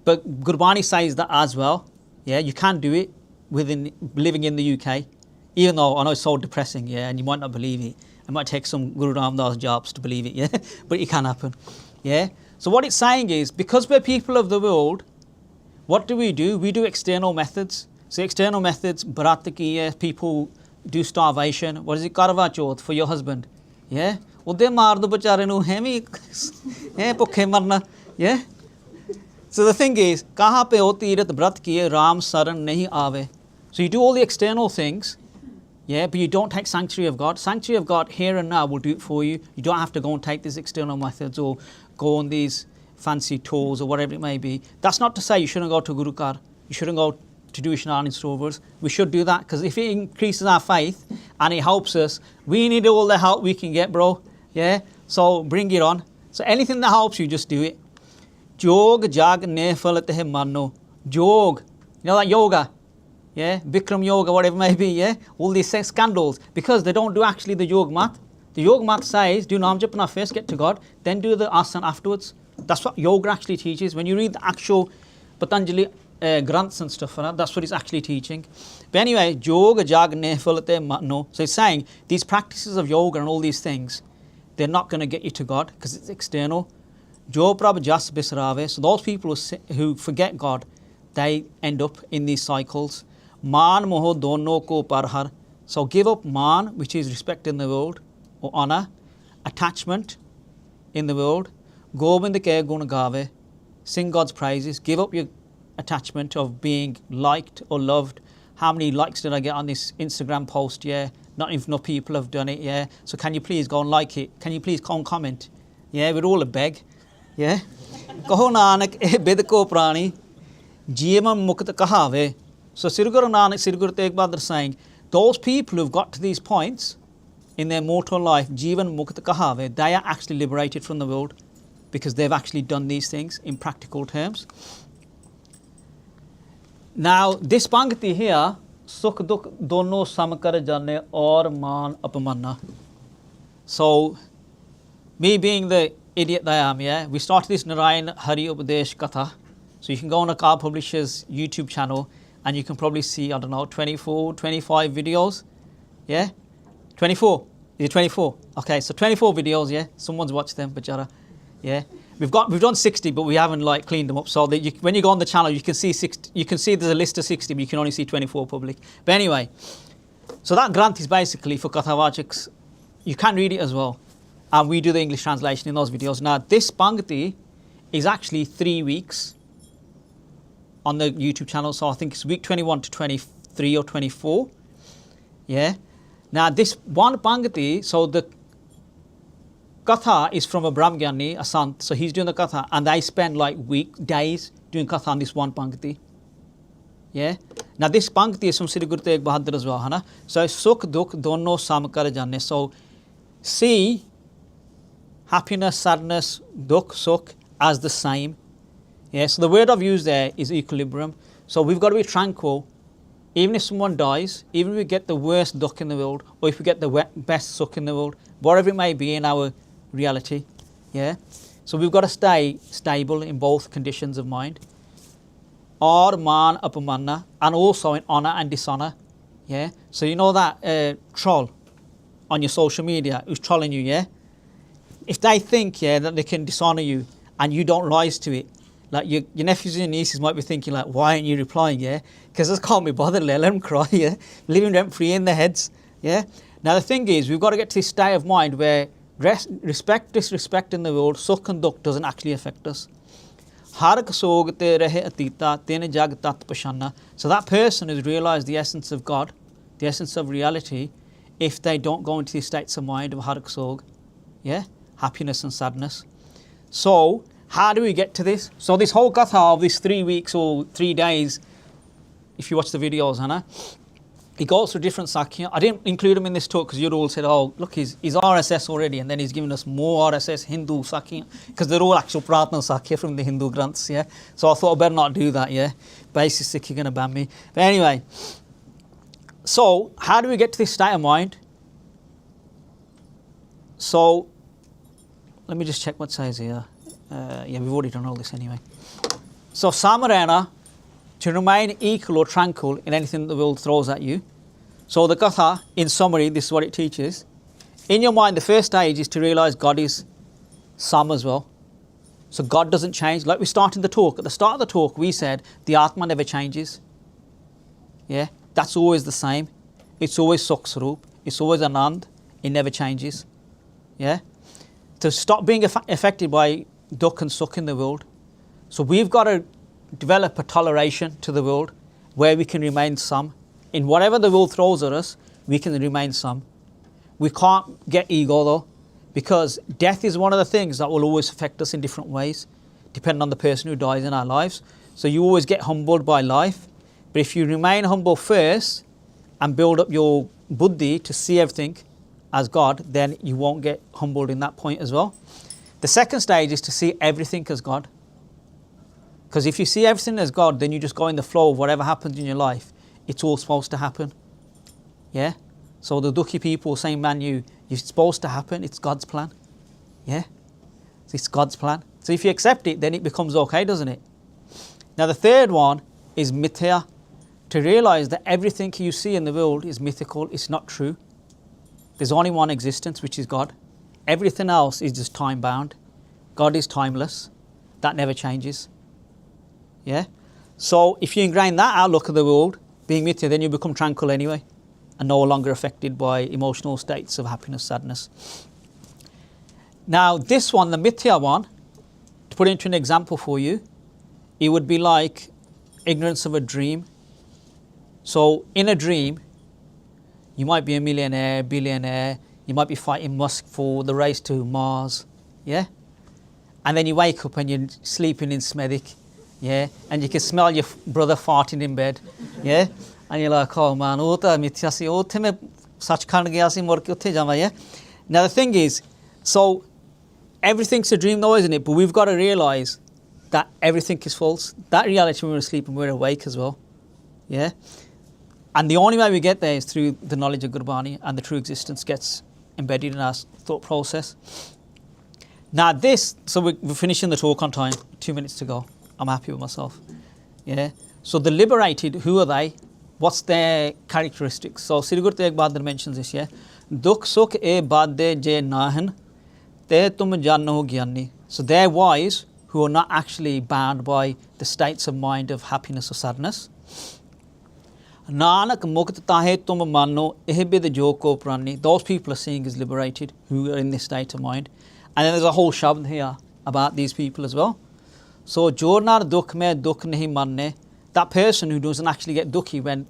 [SPEAKER 1] But Gurbani says that as well. Yeah, you can do it within living in the UK. Even though I know it's so depressing, yeah, and you might not believe it. It might take some Guru Ram Das jobs to believe it, yeah? But it can happen, yeah? So what it's saying is, because we're people of the world, what do? We do external methods. So external methods, Bharataki, people do starvation. What is it? Karva Chauth for your husband, yeah? Udde maar do bachare nu hemi, bhukhe marna, yeah? So the thing is, kaha pe ho tirat brat kiye Ram saran nahi aave. So you do all the external things, yeah, but you don't take sanctuary of God. Sanctuary of God here and now will do it for you. You don't have to go and take these external methods or go on these fancy tours or whatever it may be. That's not to say you shouldn't go to Guru Kar. You shouldn't go to do Ishnan in Strovers. We should do that because if it increases our faith and it helps us, we need all the help we can get, bro. Yeah, so bring it on. So anything that helps you, just do it. Jog jag ne phalat hai mano. Jog, like yoga. Yeah, Bikram yoga, whatever it may be, yeah, all these scandals, because they don't do actually the yog mat. The yog mat says, do Naam Japna first, get to God, then do the asana afterwards. That's what yoga actually teaches. When you read the actual Patanjali Granths and stuff like that, that's what it's actually teaching. But anyway, yoga jag ne phalate mano. So it's saying, these practices of yoga and all these things, they're not going to get you to God, because it's external. Jo prabh jas bisrave. So those people who forget God, they end up in these cycles. Man moho dono ko parhar. So give up man, which is respect in the world, or honor, attachment in the world. Gobind ke gun gave. Sing God's praises. Give up your attachment of being liked or loved. How many likes did I get on this Instagram post? Yeah, not enough people have done it. Yeah, so can you please go and like it? Can you please go and comment? Yeah, we're all a beg. Yeah. Kaho Nanak eh bid ko prani jeevan mukt kahave. So Sikh Guru Nanak, Sikh Guru Tegh Bahadur saying, those people who've got to these points in their mortal life, Jeevan Mukt Kahave, they are actually liberated from the world because they've actually done these things in practical terms. Now, this Pangati here, Sukh Dukh Dono Samkar Jane or Man Apamana. So, me being the idiot that I am, yeah, we started this Narayan Hari Upadesh Katha. So you can go on a Car Publisher's YouTube channel and you can probably see, I don't know, 24, 25 videos. Yeah? 24. Is it 24? Okay, so 24 videos, yeah? Someone's watched them, Bachara. Yeah? We've done 60, but we haven't like cleaned them up. So that when you go on the channel, you can see 60, you can see there's a list of 60, but you can only see 24 public. But anyway, so that Granth is basically for Kathavachaks. You can read it as well. And we do the English translation in those videos. Now, this Pangati is actually 3 weeks on the YouTube channel. So I think it's week 21 to 23 or 24. Yeah. Now this one Pangati, so the Katha is from a Brahmgyani, a Sant. So he's doing the Katha and they spend like days doing Katha on this one Pangati. Yeah. Now this Pangati is from Sikh Guru Tegh Bahadur as well. Hai na? So Sukh Dukh Dono Samkar Jane. So see happiness, sadness, Dukh, Sukh as the same. Yeah, so the word I've used there is equilibrium. So we've got to be tranquil. Even if someone dies, even if we get the worst duck in the world, or if we get the best suck in the world, whatever it may be in our reality, yeah. So we've got to stay stable in both conditions of mind. Or man apamanna, and also in honor and dishonor, yeah. So you know that troll on your social media who's trolling you, yeah. If they think, yeah, that they can dishonor you and you don't rise to it, like your nephews and nieces might be thinking like, why aren't you replying, yeah? Because I can't be bothered, let them cry, yeah? Living rent-free in their heads, yeah? Now the thing is, we've got to get to this state of mind where respect, disrespect in the world, sukh and dukh doesn't actually affect us. Har kasog te rehe atita, tene jag tat pashana. So that person has realized the essence of God, the essence of reality, if they don't go into these states of mind of har kasog, yeah? Happiness and sadness. So, how do we get to this? So, this whole katha of these 3 weeks or 3 days, if you watch the videos, Hannah, he goes through different Sakya. I didn't include him in this talk because you'd all said, oh, look, he's RSS already, and then he's given us more RSS Hindu Sakya, because they're all actual Pratna Sakya from the Hindu Granths, yeah? So I thought I better not do that, yeah? Basic Sikh, you're going to ban me. But anyway, so how do we get to this state of mind? So, let me just check what it says here. Yeah, we've already done all this anyway. So, Samarana, to remain equal or tranquil in anything the world throws at you. So the Katha, in summary, this is what it teaches. In your mind, the first stage is to realize God is Sam as well. So God doesn't change. Like we started the talk. At the start of the talk, we said the Atma never changes. Yeah, that's always the same. It's always Sukh-Swarup. It's always Anand. It never changes. Yeah. To stop being affected by dukh and sukh in the world. So we've got to develop a toleration to the world where we can remain some. In whatever the world throws at us, we can remain some. We can't get ego though, because death is one of the things that will always affect us in different ways, depending on the person who dies in our lives. So you always get humbled by life. But if you remain humble first and build up your buddhi to see everything as God, then you won't get humbled in that point as well. The second stage is to see everything as God. Because if you see everything as God, then you just go in the flow of whatever happens in your life. It's all supposed to happen. Yeah? So the dukhi people saying, man, you're supposed to happen. It's God's plan. Yeah? It's God's plan. So if you accept it, then it becomes okay, doesn't it? Now the third one is mithya. To realize that everything you see in the world is mythical. It's not true. There's only one existence, which is God. Everything else is just time bound. God is timeless. That never changes. Yeah? So if you ingrain that outlook of the world, being mithya, then you become tranquil anyway and no longer affected by emotional states of happiness, sadness. Now this one, the mithya one, to put it into an example for you, it would be like ignorance of a dream. So in a dream, you might be a millionaire, billionaire, you might be fighting Musk for the race to Mars, yeah? And then you wake up and you're sleeping in Smethwick, yeah, and you can smell your brother farting in bed, yeah, and you're like, oh man, yeah. Now the thing is, so everything's a dream though, isn't it? But we've got to realise that everything is false. That reality when we're asleep and we're awake as well, yeah. And the only way we get there is through the knowledge of Gurbani, and the true existence gets embedded in our thought process. Now this, so we're finishing the talk on time, 2 minutes to go. I'm happy with myself. Yeah. So the liberated, who are they? What's their characteristics? So Sri Guru Tegh Bahadur mentions this, yeah. Dukh sukh e badde je nahan, te tum janno gyani. So they're wise who are not actually bound by the states of mind of happiness or sadness. Nanak mukt tahe tum mano ehbid jo ko prani. Those people are seeing as liberated who are in this state of mind. And then there's a whole shabad here about these people as well. So, Jornar dukh mein dukh nahi manne, that person who doesn't actually get dukhi when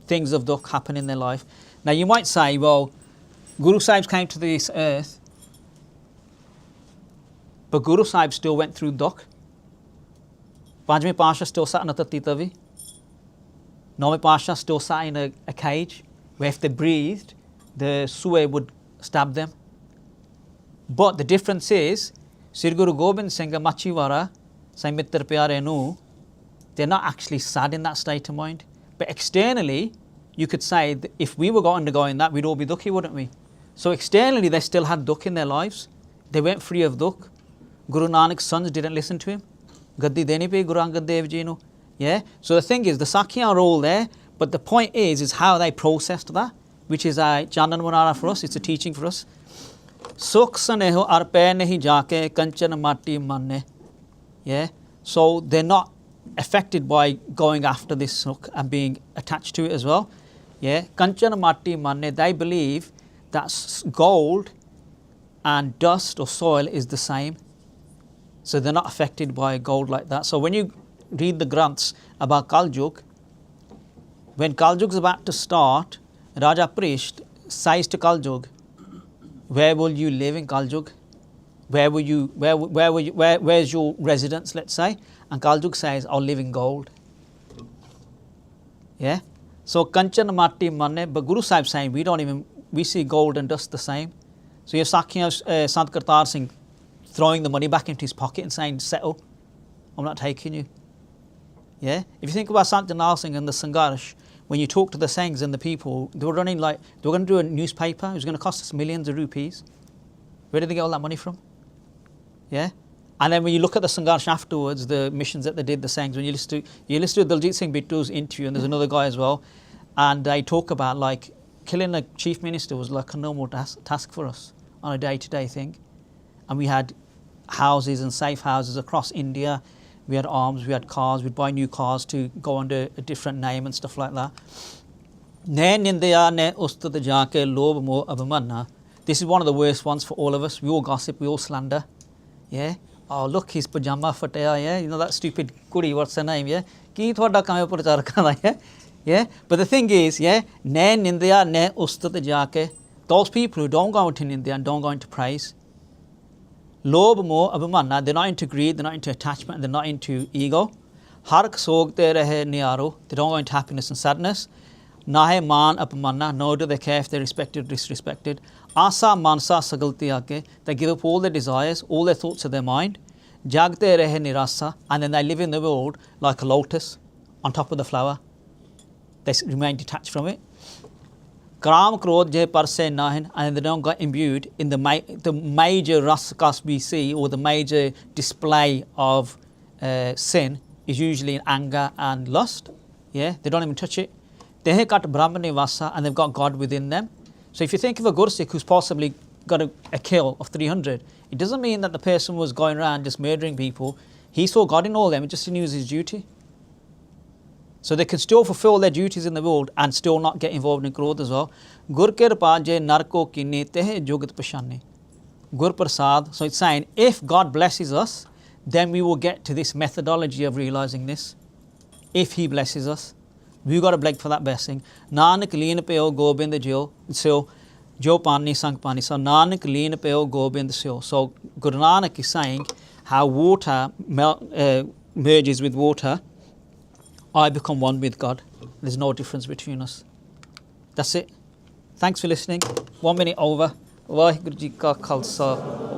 [SPEAKER 1] things of dukh happen in their life. Now, you might say, well, Guru Sahib came to this earth, but Guru Sahib still went through dukh. Panjveं Pasha still sat in a tati tavi. Novem Pasha still sat in a cage where if they breathed, the suwe would stab them. But the difference is, Sri Guru Gobind Singh Machiwara, Sai Mittar Pyare Nu, they're not actually sad in that state of mind. But externally, you could say that if we were undergoing that, we'd all be dukhi, wouldn't we? So externally, they still had dukh in their lives. They weren't free of dukh. Guru Nanak's sons didn't listen to him. Gaddi deni pe Guru Angad Dev Ji nu. Yeah? So the thing is, the Sakya are all there, but the point is how they processed that, which is a Janan Munara for us, it's a teaching for us. Sukh saneho arpe nahi jaake kanchan mati manne. Yeah? So they're not affected by going after this sukh and being attached to it as well. Yeah? Kanchan mati manne, they believe that gold and dust or soil is the same. So they're not affected by gold like that. So when you read the Granths about Kaljug, when Kaljug is about to start, Raja Prisht says to Kaljug, where will you live in Kaljug? Where were you? Where's your residence? Let's say, and Kaljug says, "I'll live in gold." Yeah. So Kanchan Matti Manne, but Guru Sahib saying we see gold and dust the same. So you're Sakhi of Sant Kartar Singh throwing the money back into his pocket and saying, "Settle, I'm not taking you." Yeah. If you think about Sant Janal Singh and the Sangharsh, when you talk to the Singhs and the people, they were going to do a newspaper. It was going to cost us millions of rupees. Where did they get all that money from? Yeah. And then when you look at the Sangharsh afterwards, the missions that they did, the Singhs, when you listen to Daljit Singh Bittu's interview, and there's another guy as well, and they talk about like killing a chief minister was like a normal task for us on a day-to-day thing. And we had houses and safe houses across India. We had arms, we had cars, we'd buy new cars to go under a different name and stuff like that. This is one of the worst ones for all of us. We all gossip, we all slander. Yeah. Oh, look, his pajama fataya, yeah. You know that stupid kudi, what's her name, yeah? Ki thwada kame parchar karna, yeah? Yeah. But the thing is, yeah, ne nindya ne ustat jaake. Those people who don't go into Nindya and don't go into praise. Lobh moh abhimanna, they're not into greed, they're not into attachment, they're not into ego. Hark sogte rahe niyaro, they don't go into happiness and sadness. Nahe man apmanna, nor do they care if they're respected or disrespected. Asa mansa sagalti aake, they give up all their desires, all their thoughts of their mind. Jagte rehe nirasa, and then they live in the world like a lotus on top of the flower. They remain detached from it. Kram krodh je parse nahin, and they don't get imbued in the major raskas we see, or the major display of sin is usually in anger and lust. Yeah, they don't even touch it. They have got Brahmani Vasa, and they've got God within them. So if you think of a Gursikh who's possibly got a kill of 300, it doesn't mean that the person was going around just murdering people. He saw God in all them, it just didn't use his duty. So they can still fulfill their duties in the world and still not get involved in growth as well. Gur kirpa je narko kinni tehe jugat pashani. Gur prasad. So it's saying, if God blesses us, then we will get to this methodology of realizing this. If He blesses us, we've got to beg for that blessing. Nanak leen peo gobind jo pani sang pani. So Nanak leen peo gobind seo. So Guru Nanak is saying how water merges with water. I become one with God. There's no difference between us. That's it. Thanks for listening. 1 minute over. WhyGuru Ji Ka Khalsa.